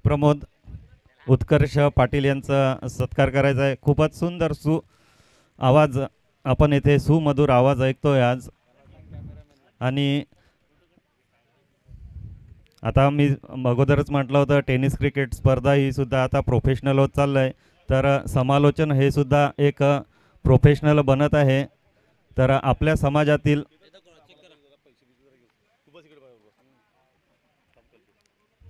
Speaker 2: प्रमोद उत्कर्ष पाटील यांचा सत्कार करायचा आहे. खूपच सुंदर आवाज आपण येथे सुमधुर आवाज ऐकतोय आज. आणि आता मी अगोदरच म्हटलं होतं टेनिस क्रिकेट स्पर्धा ही सुद्धा आता प्रोफेशनल होत चाललं आहे. तर समालोचन हे सुद्धा एक प्रोफेशनल बनत आहे. तर आपल्या समाजातील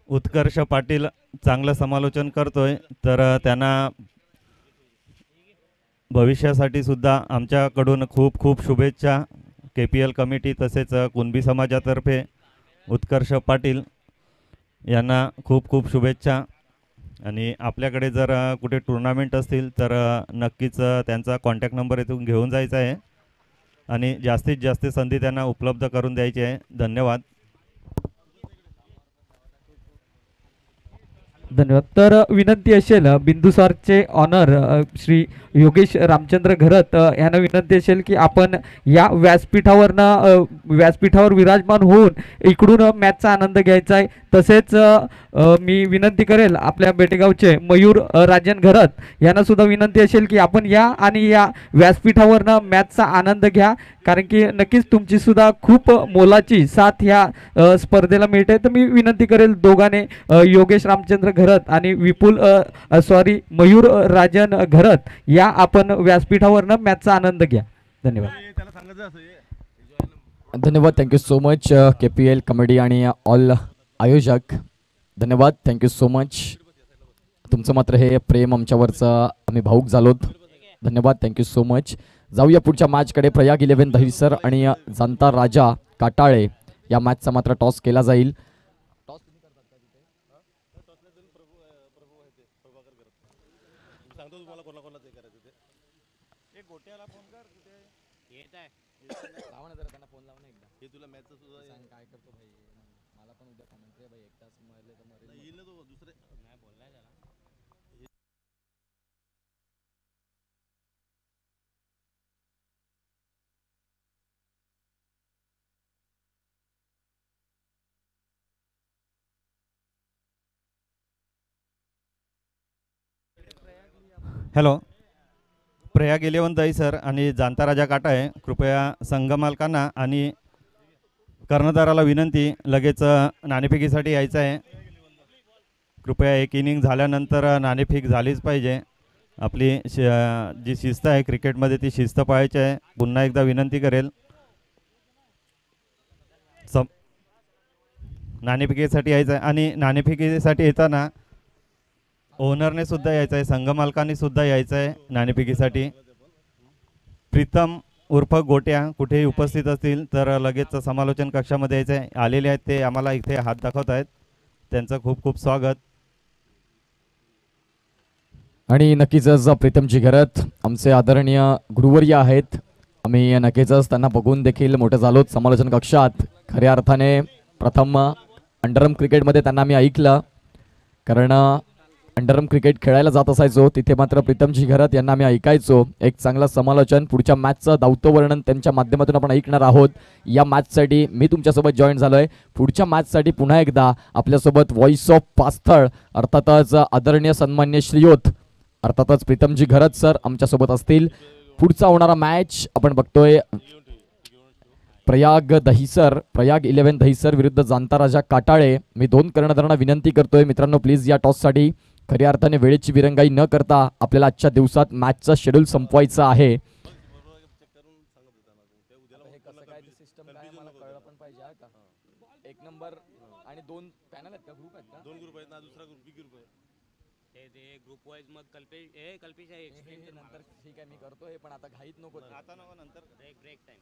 Speaker 2: उत्कर्ष पाटील चांगलं समालोचन करतोय. तर त्यांना भविष्यासाठी सुद्धा आमच्याकडून खूप खूप शुभेच्छा. KPL कमिटी तसेच कुणबी समाजातर्फे उत्कर्ष पाटील यांना खूप खूप शुभेच्छा. आणि आपल्याकडे जर कुठे टुर्नामेंट असतील तर नक्कीच त्यांचा कॉन्टॅक्ट नंबर इथून घेऊन जायचा आहे आणि जास्तीत जास्त संधी त्यांना उपलब्ध करून द्यायची आहे. धन्यवाद.
Speaker 3: धन्यवाद. तर विनंती असेल बिंदुसारचे ऑनर श्री योगेश रामचंद्र घरत यांना विनंती असेल की आपण या व्यासपीठावर विराजमान होऊन इकडून मॅचचा आनंद घ्यायचा आहे. तसेच मी विनंती करेल आपल्या बेटेगावचे मयूर राजन घरत यांना सुद्धा विनंती असेल की आपण या आणि या व्यासपीठावरनं मॅचचा आनंद घ्या. कारण की नक्कीच तुमची सुद्धा खूप मोलाची साथ ह्या स्पर्धेला मिळते. तर मी विनंती करेल दोघांनी योगेश रामचंद्र घरत आणि मयूर राजन घरत या आपण व्यासपीठावरनं मॅचचा आनंद घ्या. धन्यवाद.
Speaker 1: धन्यवाद. Thank you so much KPL committee आणि ऑल आयोजक. धन्यवाद. Thank you so much. तुमचं मात्र हे प्रेम आमच्यावरचं आम्ही भाऊक झालोत. धन्यवाद. Thank you so much. जाऊया पुढच्या मॅचकडे. प्रयाग 11 दहिसर आणि जाणता राजा काटाळे या मॅचचा मात्र टॉस केला जाईल.
Speaker 2: हॅलो. प्रयाग 11 दहिसर आणि जाणता राजा काटाळे कृपया संघ मालकांना आणि कर्णधाराला विनंती लगेच नाणेफेकीसाठी यायचं आहे. कृपया एक इनिंग झाल्यानंतर नाणेफेक झालीच पाहिजे. आपली जी शिस्त आहे क्रिकेटमध्ये ती शिस्त पाळायची आहे. पुन्हा एकदा विनंती करेल नाणेफेकीसाठी यायचं आहे. आणि नाणेफेकीसाठी येताना ओनरने सुद्धा यायचं आहे, संघ मालकांनी सुद्धा यायचं आहे नाणेफेकीसाठी. प्रीतम उर्फ गोट्या कुठेही उपस्थित असतील तर लगेच समालोचन कक्षामध्ये यायचं आहे. आलेले आहेत ते आम्हाला इथे हात दाखवत आहेत. त्यांचं खूप खूप स्वागत.
Speaker 1: आणि नक्कीच प्रीतमजी घरत आमचे आदरणीय गुरुवर्य आहेत. आम्ही नक्कीच त्यांना बघून देखील मोठे झालोत समालोचन कक्षात. खऱ्या अर्थाने प्रथम अंडरम क्रिकेटमध्ये त्यांना आम्ही ऐकलं, कारण अंडरम क्रिकेट खेळायला जात असायचो तिथे मात्र प्रीतमजी घरत यांना आम्ही ऐकायचो. एक चांगलं समालोचन पुढच्या मॅचचं धावतं वर्णन त्यांच्या माध्यमातून आपण ऐकणार आहोत. या मॅचसाठी मी तुमच्यासोबत जॉईन झालोय. पुढच्या मॅचसाठी पुन्हा एकदा आपल्यासोबत व्हॉइस ऑफ पास्थळ अर्थातच आदरणीय सन्मान्य श्रीयोत अर्थातच प्रीतमजी घरत सर आमच्यासोबत असतील. पुढचा होणारा मॅच आपण बघतोय प्रयाग 11 दहिसर विरुद्ध जाणता राजा काटाळे. मी दोन कर्णधारांना विनंती करतोय मित्रांनो, प्लीज या टॉससाठी खऱ्या अर्थाने वेळेची विरंगाई न करता आपल्याला आजच्या दिवसात मॅचचा शेड्यूल संपवायचा आहे. एक नंबर आणि दोन पॅनल आहेत का, ग्रुप आहेत का?
Speaker 4: दोन ग्रुप आहेत ना, दुसरा ग्रुप बी ग्रुप आहे
Speaker 5: ते ग्रुप वाईज मग कल्पेश आहे
Speaker 1: नंतर ठीक आहे मी करतो हे, पण आता घाईत नको.
Speaker 4: आता नवा नंतर
Speaker 5: ब्रेक टाइम.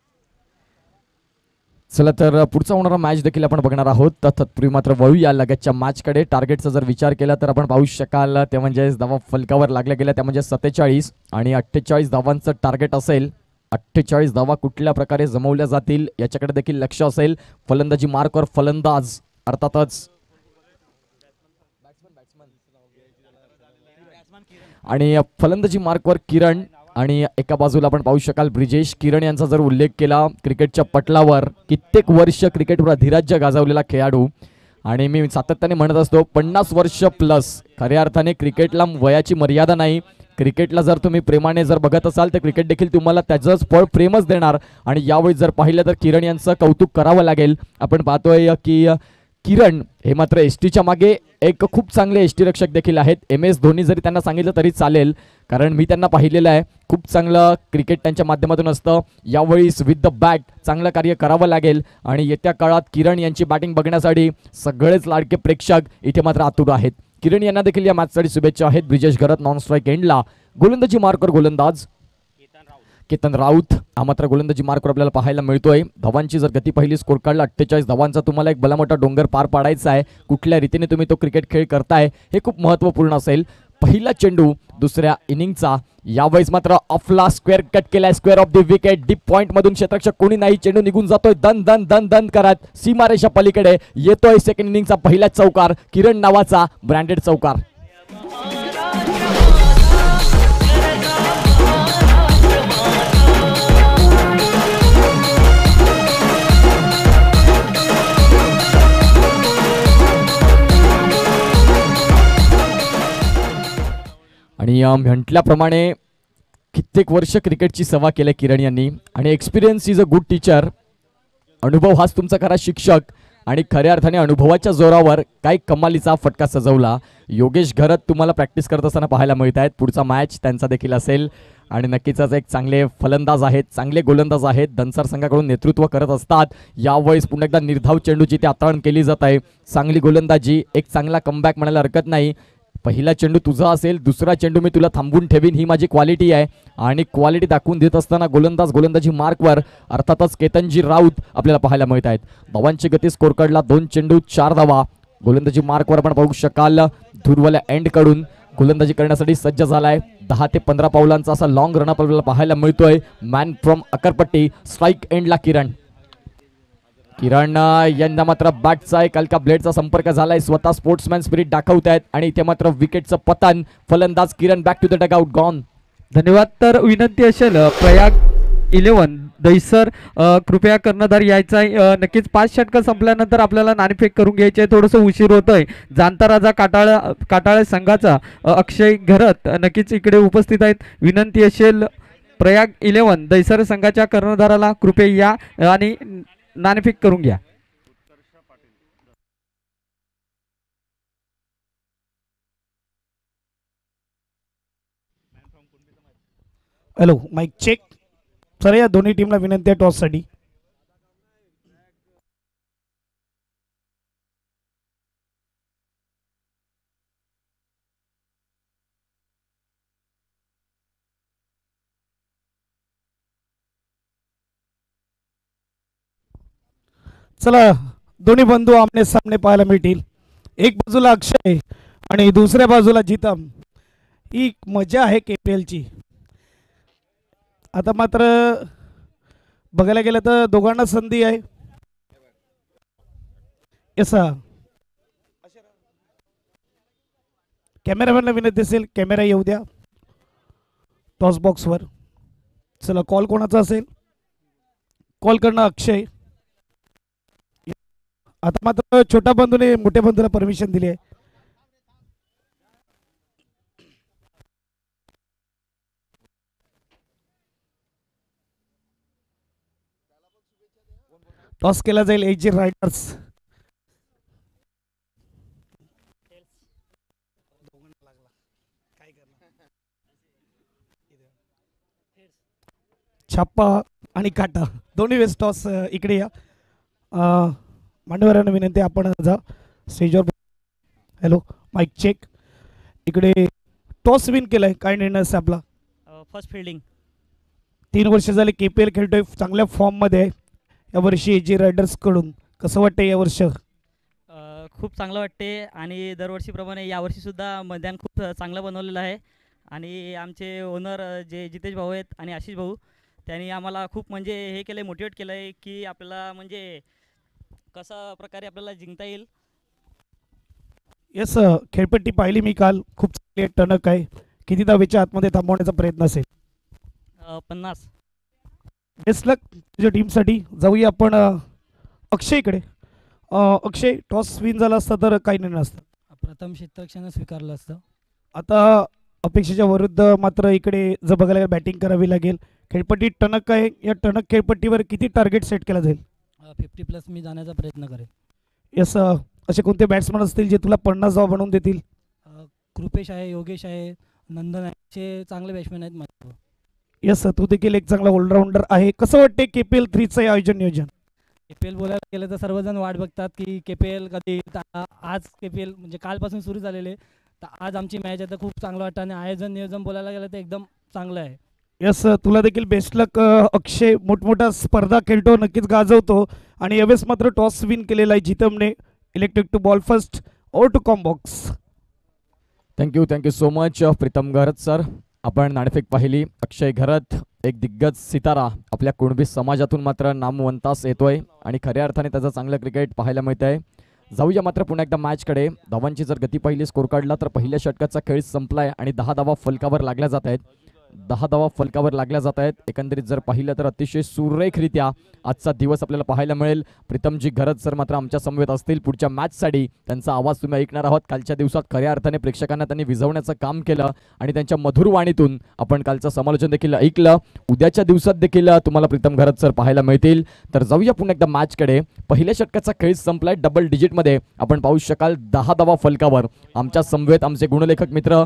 Speaker 1: चला तर पुढचा होणारा मॅच देखील आपण बघणार आहोत. तर तत्पूर्वी मात्र वळूया लगतच्या मॅचकडे. टार्गेटचा जर विचार केला तर आपण पाहू शकाल ते म्हणजे धावा फलकावर लागल्या गेल्या, त्या म्हणजे 47 आणि 48 धावांचं टार्गेट असेल. 48 धावा कुठल्या प्रकारे जमवल्या जातील याच्याकडे देखील लक्ष असेल. फलंदाजी मार्कवर फलंदाज अर्थातच आणि फलंदाजी मार्कवर किरण आणि एका बाजूला आपण पाहू शकाल ब्रिजेश. किरण यांचा जर उल्लेख केला क्रिकेटच्या पटलावर कित्येक वर्ष क्रिकेटवर अधिराज्य गाजवलेला खेळाडू, आणि मी सातत्याने म्हणत असतो 50 वर्ष प्लस. खऱ्या अर्थाने क्रिकेटला वयाची मर्यादा नाही. क्रिकेटला जर तुम्ही प्रेमाने जर बघत असाल तर क्रिकेट देखील तुम्हाला त्याचंच फळ प्रेमच देणार. आणि यावेळी जर पाहिलं तर किरण यांचं कौतुक करावं लागेल. आपण पाहतोय की किरण हे मात्र एसटीच्या मागे एक खूप चांगले एसटी रक्षक देखील आहेत. MS धोनी जरी त्यांना सांगितलं तरी चालेल, कारण मी त्यांना पाहिलेलं आहे. खूप चांगलं क्रिकेट त्यांच्या माध्यमातून असतं. यावेळी विथ द बॅट चांगलं कार्य करावं लागेल आणि येत्या काळात किरण यांची बॅटिंग बघण्यासाठी सगळेच लाडके प्रेक्षक इथे मात्र आतुर आहेत. किरण यांना देखील या मॅचसाठी शुभेच्छा आहेत. ब्रिजेश घरत नॉन स्ट्राईक एंडला. गोलंदाजी मार्कवर गोलंदाज केतन राऊत हा मात्र गोलंदाजी मार्कवर आपल्याला पाहायला मिळतोय. धावांची जर गती पहिली स्कोर काढला 48 धावांचा तुम्हाला एक भला डोंगर पार पाडायचा आहे. कुठल्या रीतीने तुम्ही तो क्रिकेट खेळ करताय हे खूप महत्त्वपूर्ण असेल. पहिला चेंडू दुसऱ्या इनिंगचा. यावेळेस मात्र ऑफला स्क्वेअर कट केलाय. Square of the wicket. Deep point मधून क्षेत्ररक्षक कोणी नाही. चेंडू निघून जातोय दन दन दन दन करत सीमारेषा पलीकडे. येतोय सेकंड इनिंगचा पहिला चौकार, किरण नावाचा ब्रँडेड चौकार. आणि म्हटल्याप्रमाणे कित्येक वर्ष क्रिकेटची सेवा केली किरण यांनी, आणि experience is a good teacher. अनुभव हाच तुमचा खरा शिक्षक, आणि खऱ्या अर्थाने अनुभवाच्या जोरावर काय कमालीचा फटका सजवला. योगेश घरत तुम्हाला प्रॅक्टिस करत असताना पाहायला मिळत आहेत. पुढचा मॅच त्यांचा देखील असेल, आणि नक्कीच एक चांगले फलंदाज आहेत, चांगले गोलंदाज आहेत. दनसर संघाकडून नेतृत्व करत असतात. यावेळेस पुन्हा एकदा निर्धाव चेंडूची ती हाताळण केली जात आहे. चांगली गोलंदाजी, एक चांगला कमबॅक म्हणायला हरकत नाही. पहिला चेंडू तुझा असेल, दुसरा चेंडू मी तुला थांबवून ठेवीन, ही माझी क्वालिटी आहे. आणि क्वालिटी दाखवून देत असताना गोलंदाजी मार्कवर अर्थातच केतनजी राऊत आपल्याला पाहायला मिळत आहेत. धावांची गती स्कोर काढला 2 चेंडू 4 धावा. गोलंदाजी मार्कवर आपण पाहू शकाल धुरवाल्या एंड कडून गोलंदाजी करण्यासाठी सज्ज झालाय. 10 ते 15 पावलांचा असा लॉंग रनअप आपल्याला पाहायला मिळतोय. Man from अकरपट्टी. स्ट्राईक एंडला किरण यांना मात्र बॅटचा एक हलका ब्लेडचा संपर्क झालाय. स्वतः स्पोर्ट्समॅन स्पिरिट दाखवत आहेत, आणि इथे मात्र विकेटचं पतन. फलंदाज Kiran back to the dugout gone.
Speaker 3: धन्यवाद. तर विनंती असेल प्रयाग 11 दहिसर कृपया कर्णधार यायचा आहे. नक्कीच 5 षटकं संपल्यानंतर आपल्याला नाणेफेक करून घ्यायची आहे. थोडंसं उशीर होतोय. जाणता राजा काटाळे संघाचा अक्षय घरत नक्कीच इकडे उपस्थित आहेत. विनंती असेल प्रयाग 11 दहिसर संघाच्या कर्णधाराला कृपया या आणि नाणेफेक करून घ्या.
Speaker 6: Hello, mike check. सर या दोन्ही टीमला विनंती आहे टॉससाठी. चला, दोन्ही बंधू आमने सामने पाहायला मिळतील. एक बाजूला अक्षय आणि दुसऱ्या बाजूला जितम. ही मजा आहे KPL ची. आता मात्र बघायला गेलं तर दोघांना संधी आहे. यसा कॅमेरामॅनला विनंती असेल, कॅमेरा येऊ द्या टॉस बॉक्सवर. चला, कॉल कोणाचा असेल? कॉल करणं अक्षय. आता मात्र छोट्या बंधूने मोठ्या बंधूला परमिशन दिली आहे. टॉस केला जाईल. AG रायडर्स छापा आणि काटा दोन्ही वेळेस टॉस इकडे या. मान्यवरांना विनंती आपण जा स्टेजवर. Hello mike check. इकडे टॉस विन केलाय, काय निर्णय असेल आपला?
Speaker 7: First fielding.
Speaker 6: 3 वर्ष झाले KPL खेळतोय, चांगल्या फॉर्ममध्ये आहे. यावर्षी AG रायडर्सकडून कसं वाटतंय यावर्ष?
Speaker 7: खूप चांगलं वाटते आणि दरवर्षीप्रमाणे यावर्षीसुद्धा मैदान खूप चांगलं बनवलेलं आहे. आणि आमचे ओनर जे जितेश भाऊ आहेत आणि आशिष भाऊ, त्यांनी आम्हाला खूप म्हणजे हे केलं आहे, मोटिवेट केलं आहे की आपल्याला म्हणजे कसा प्रकारे आपल्याला जिंकता येईल.
Speaker 6: येस, खेळपट्टी पाहिली मी काल, खूप चांगली टणक आहे. किती धावेच्या आतमध्ये थांबवण्याचा प्रयत्न असेल?
Speaker 7: 50.
Speaker 6: बेस्ट लक तुझ्या टीमसाठी. जाऊया आपण अक्षयकडे. अक्षय, टॉस विन झाला असता तर काय निर्णय असतं?
Speaker 8: प्रथम क्षेत्ररक्षण स्वीकारलं असतं.
Speaker 6: आता अपेक्षेच्या विरुद्ध मात्र इकडे जर बघायला बॅटिंग करावी लागेल. खेळपट्टी टणक आहे, या टणक खेळपट्टीवर किती टार्गेट सेट केला जाईल?
Speaker 8: 50+ मी जाण्याचा प्रयत्न करेन.
Speaker 6: येस, असे कोणते बॅट्समन असतील जे तुला 50 धावा बनवून देतील?
Speaker 8: कृपेश आहे, योगेश आहे, नंदन आहे, हे चांगले बॅट्समॅन आहेत माझे.
Speaker 6: येस, तू देखील एक चांगला ऑलराऊंडर आहे. कसं वाटते KPL 3चं आयोजन नियोजन?
Speaker 8: KPL बोलायला गेलं तर सर्वजण वाट बघतात की KPL कधी येईल. आज KPL म्हणजे कालपासून सुरू झालेले, तर आज आमची मॅच आहे तर खूप चांगलं वाटतं. आणि आयोजन नियोजन बोलायला गेलं तर एकदम चांगलं आहे.
Speaker 6: येस, तुला देखील बेस्ट लक. अक्षय मोठमोठ्या स्पर्धा खेळतो, नक्कीच गाजवतो. आणि यावेळेस मात्र टॉस विन केलेला आहे जितमने. Elected to bowl first or to com box.
Speaker 1: Thank you so much Pritam Gharat sir. आपण नाणेफेक पाहिली. अक्षय घरत एक दिग्गज सितारा आपल्या कुणबी समाजातून मात्र नामवंतास येतोय आणि खऱ्या अर्थाने त्याचं चांगलं क्रिकेट पाहायला मिळत आहे. जाऊया मात्र पुन्हा एकदा मॅचकडे. धावांची जर गती पाहिली, स्कोर काढला तर पहिल्या षटकाचा खेळ संपलाय आणि 10 धावा फलकावर लागल्या जात आहेत. 10 धावा फलकावर लागल्या जात आहेत. एकंदरीत जर पाहिलं तर अतिशय सुरेखरित्या आजचा दिवस आपल्याला पाहायला मिळेल. प्रीतमजी घरत सर मात्र आमच्या समवेत असतील पुढच्या मॅचसाठी. त्यांचा आवाज तुम्ही ऐकणार आहोत. कालच्या दिवसात खऱ्या अर्थाने प्रेक्षकांना त्यांनी विझवण्याचं काम केलं आणि त्यांच्या मधुर वाणीतून आपण कालचं समालोचन देखील ऐकलं. उद्याच्या दिवसात देखील तुम्हाला प्रीतम घरत सर पाहायला मिळतील. तर जाऊया पुन्हा एकदा मॅचकडे. पहिल्या षटकाचा खेळ संपलाय. डबल डिजिटमध्ये आपण पाहू शकाल 10 धावा फलकावर. आमच्या समवेत आमचे गुणलेखक मित्र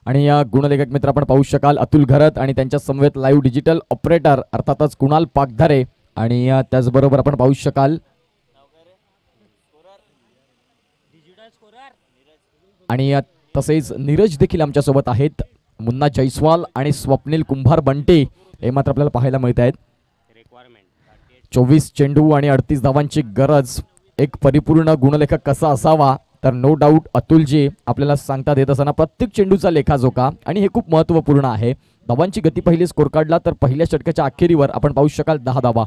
Speaker 1: आणि या गुणलेखक मित्र आपण पाहू शकाल अतुल घरत आणि त्यांच्या समवेत लाईव्ह डिजिटल ऑपरेटर अर्थातच कुणाल पागधारे. आणि त्याचबरोबर आपण पाहू शकाल आणि तसेच नीरज देखील आमच्यासोबत आहेत. मुन्ना जयस्वाल आणि स्वप्नील कुंभार बंटे हे मात्र आपल्याला पाहायला मिळत आहेत. 24 चेंडू आणि 38 धावांची गरज. एक परिपूर्ण गुणलेखक कसा असावा तर नो डाऊट अतुलजी आपल्याला सांगतात येत असताना प्रत्येक चेंडूचा लेखाजोखा आणि हे खूप महत्त्वपूर्ण आहे. धावांची गती पहिली स्कोर काढला तर पहिल्या षटकाच्या अखेरीवर आपण पाहू शकाल 10 धावा.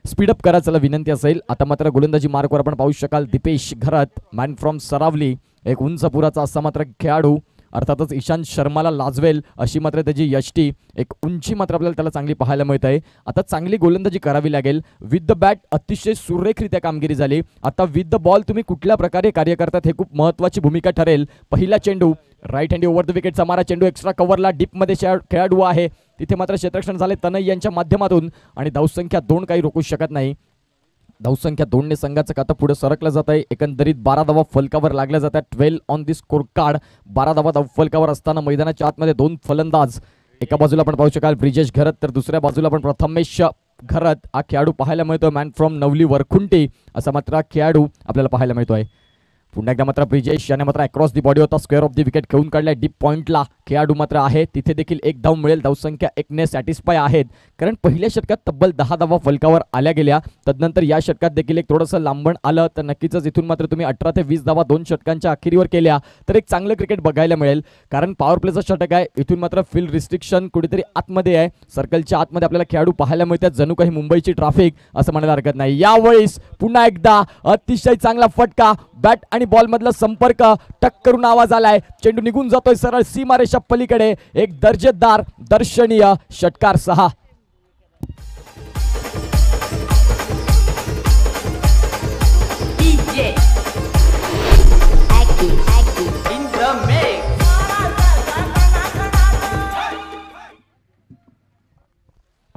Speaker 1: स्पीडअप करायला विनंती असेल. आता मात्र गोलंदाजी मार्कवर आपण पाहू शकाल दीपेश घरत, मॅन फ्रॉम सरावली, एक उंच पुराचा असा मात्र खेळाडू. अर्थातच ईशांत शर्माला लाजवेल अशी मात्र त्याची यष्टी, एक उंची मात्र आपल्याला त्याला चांगली पाहायला मिळत आहे. आता चांगली गोलंदाजी करावी लागेल. विथ द बॅट अतिशय सुरेखरित्या कामगिरी झाली. आता विथ द बॉल तुम्ही कुठल्या प्रकारे कार्य करतात हे खूप महत्त्वाची भूमिका ठरेल. पहिला चेंडू राईट हँडी ओव्हर द विकेटचा मारा चेंडू एक्स्ट्रा कव्हरला डीपमध्ये खेळाडू आहे तिथे मात्र क्षेत्ररक्षण झाले तनय यांच्या माध्यमातून आणि धावसंख्या 2 काही रोखू शकत नाही. धावसंख्या 2ने संघाचं खातं पुढे सरकलं जात आहे. एकंदरीत 12 धावा फलकावर लागल्या जातात. 12 ऑन दी स्कोर कार्ड. 12 धावा फलकावर असताना मैदानाच्या आतमध्ये 2 फलंदाज. एका बाजूला आपण पाहू शकाल ब्रिजेश घरत तर दुसऱ्या बाजूला आपण प्रथमेश घरत हा खेळाडू पाहायला मिळतोय. मॅन फ्रॉम नवली वरखुंटी असा मात्र खेळाडू आपल्याला पाहायला मिळतोय. पुन्हा एकदा मात्र ब्रिजेश याने मात्र अक्रॉस दी बॉडी होता स्क्वेअर ऑफ दी विकेट खेळून काढलाय. डीप पॉईंटला खेळाडू मात्र आहे तिथे देखील 1 धाव मिळेल. धावसंख्या 1ने सॅटिस्फाय आहेत कारण पहिल्या षटकात तब्बल 10 धावा फलकावर आल्या गेल्या. तदनंतर या षटकात देखील एक थोडंसं लांबण आलं तर नक्कीच इथून मात्र तुम्ही 18 ते 20 धावा 2 षटकांच्या अखेरीवर केल्या तर एक चांगलं क्रिकेट बघायला मिळेल. कारण पॉवर प्लेचं षटक आहे. इथून मात्र फील्ड रिस्ट्रिक्शन कुठेतरी आतमध्ये आहे. सर्कलच्या आतमध्ये आपल्याला खेळाडू पाहायला मिळतात. जणू काही मुंबईची ट्रॅफिक असं म्हणायला हरकत नाही. यावेळेस पुन्हा एकदा अतिशय चांगला फटका. बॅट आणि बॉल मधला संपर्क टक करून आवाज आलाय. चेंडू निघून जातोय सरळ सीमारेषा पलीकडे. एक दर्जेदार दर्शनीय षटकार 6.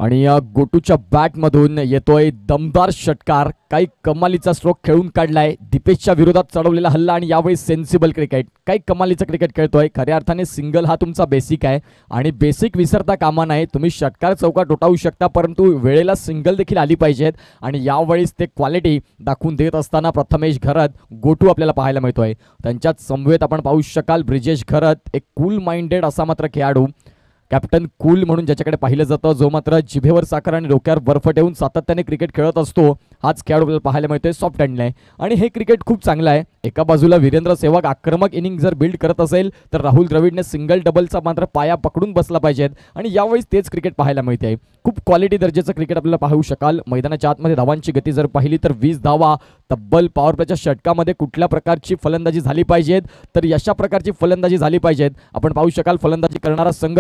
Speaker 1: आणि गोटूच्या बॅटमधून येतोय दमदार षटकार. काही कमालीचा स्ट्रोक खेळून काढलाय. दीपेशच्या विरोधात चढवलेला हल्ला आणि यावेळी सेन्सिबल क्रिकेट. काही कमालीचं क्रिकेट खेळतोय. खऱ्या अर्थाने सिंगल हा तुमचा बेसिक आहे आणि बेसिक विसरता कामा नाही. तुम्ही षटकार चौका टोटावू शकता परंतु वेळेला सिंगल देखील आली पाहिजेत आणि यावेळीच ते क्वालिटी दाखवून देत असताना प्रथमेश घरत गोटू आपल्याला पाहायला मिळतोय. त्यांच्यात समवेत आपण पाहू शकाल ब्रिजेश घरत, एक कूल माइंडेड असा मात्र खेळाडू, कॅप्टन कूल म्हणून ज्याच्याकडे पाहिलं जातं, जो मात्र जिभेवर साखर आणि डोक्यावर बर्फ ठेवून सातत्याने क्रिकेट खेळत असतो, हाच खेळाडू आपल्याला पाहायला मिळतोय सॉफ्ट हँडने. आणि हे क्रिकेट खूप चांगलं आहे. एका बाजूला वीरेंद्र सेहवाग आक्रमक इनिंग जर बिल्ड करत असेल तर राहुल द्रविडने सिंगल डबलचा मात्र पाया पकडून बसला पाहिजेत आणि यावेळी तेच क्रिकेट पाहायला मिळते. खूप क्वालिटी दर्जाचं क्रिकेट आपल्याला पाहू शकाल. मैदानाच्या आतमध्ये धावांची गती जर पाहिली तर 20 धावा तब्बल. पॉवर प्लेच्या षटकामध्ये कुठल्या प्रकारची फलंदाजी झाली पाहिजेत तर अशा प्रकारची फलंदाजी झाली पाहिजेत. आपण पाहू शकाल फलंदाजी करणारा संघ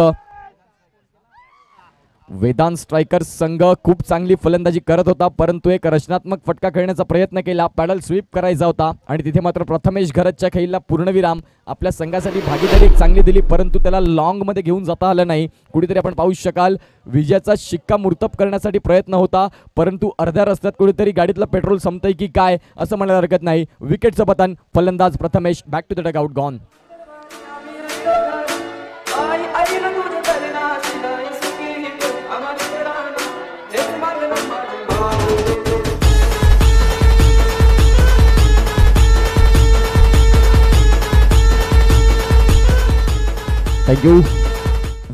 Speaker 1: वेदांत स्ट्रायकर्स संघ खूप चांगली फलंदाजी करत होता परंतु एक रचनात्मक फटका खेळण्याचा प्रयत्न केला. पॅडल स्वीप करायचा होता आणि तिथे मात्र प्रथमेश घरतच्या खेळीला पूर्णविराम. आपल्या संघासाठी भागीदारी एक चांगली दिली परंतु त्याला लॉंगमध्ये घेऊन जाता आलं नाही. कुठेतरी आपण पाहू शकाल विजयाचा शिक्कामोर्तब करण्यासाठी प्रयत्न होता परंतु अर्ध्या रस्त्यात कुठेतरी गाडीतलं पेट्रोल संपतंय की काय असं म्हणायला हरकत नाही. विकेटचं पतन. फलंदाज Prathamesh back to the dugout gone. Thank you.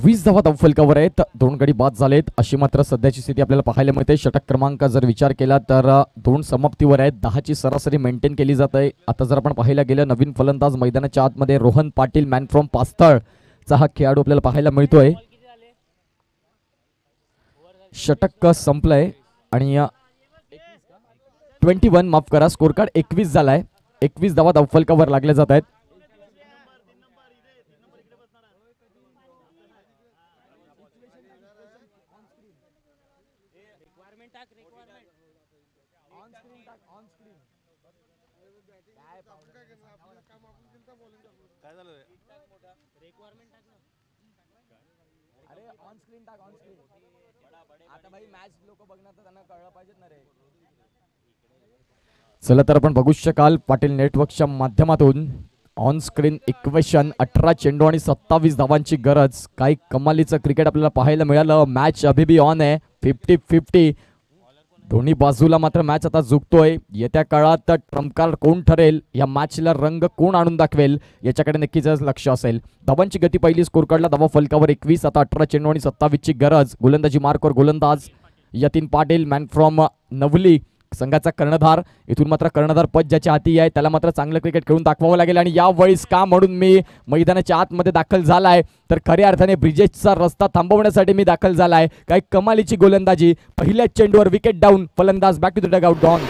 Speaker 1: 20 धावा धावफलकावर आहेत. 2 गडी बाद झालेत अशी मात्र सध्याची स्थिती आपल्याला पाहायला मिळते. षटक क्रमांक जर विचार केला तर 2 समाप्तीवर आहेत. 10ची सरासरी मेंटेन केली जात आहे. आता जर आपण पाहायला गेलं नवीन फलंदाज मैदानाच्या आतमध्ये रोहन पाटील मॅन फ्रॉम पास्थळचा हा खेळाडू आपल्याला पाहायला मिळतोय. षटक संपलंय आणि 21 माफ करा स्कोर कार्ड 21 झालाय. 21 धावा धावफलकावर लागल्या जात आहेत.
Speaker 4: काय झालं रे?
Speaker 1: अरे ऑन स्क्रीन टाक, ऑन स्क्रीन. आता भाई मॅच लोक बघणार तर त्यांना कळलं पाहिजे ना रे. चला तर आपण बघू शकाल पाटील नेटवर्कच्या माध्यमातून ऑन स्क्रीन इक्वेशन. 18 चेंडू आणि 27 धावांची गरज. काही कमालीचं क्रिकेट आपल्याला पाहायला मिळालं. मॅच अभी भी ऑन आहे. 50-50 दोन्ही बाजूला मात्र मॅच आता झुकतोय. येत्या काळात ट्रम्प कार्ड कोण ठरेल, या मॅचला रंग कोण आणून दाखवेल याच्याकडे नक्कीच लक्ष असेल. धावांची गती पहिली स्कोर कार्डला धावा फलकावर 21. आता 18 चेंडू आणि 27 ची गरज. गोलंदाजी मार्कवर गोलंदाज यतीन पाटील मॅन फ्रॉम नवली संघाचा कर्णधार. इथून मात्र कर्णधार पद ज्याच्या हाती आहे त्याला मात्र चांगलं क्रिकेट खेळून दाखवावं लागेल आणि यावेळीस का म्हणून मी मैदानाच्या आतमध्ये दाखल झालाय तर खऱ्या अर्थाने ब्रिजेशचा रस्ता थांबवण्यासाठी मी दाखल झालाय. काही कमालीची गोलंदाजी. पहिल्याच चेंडूवर विकेट डाऊन. फलंदाज back to the dugout gone.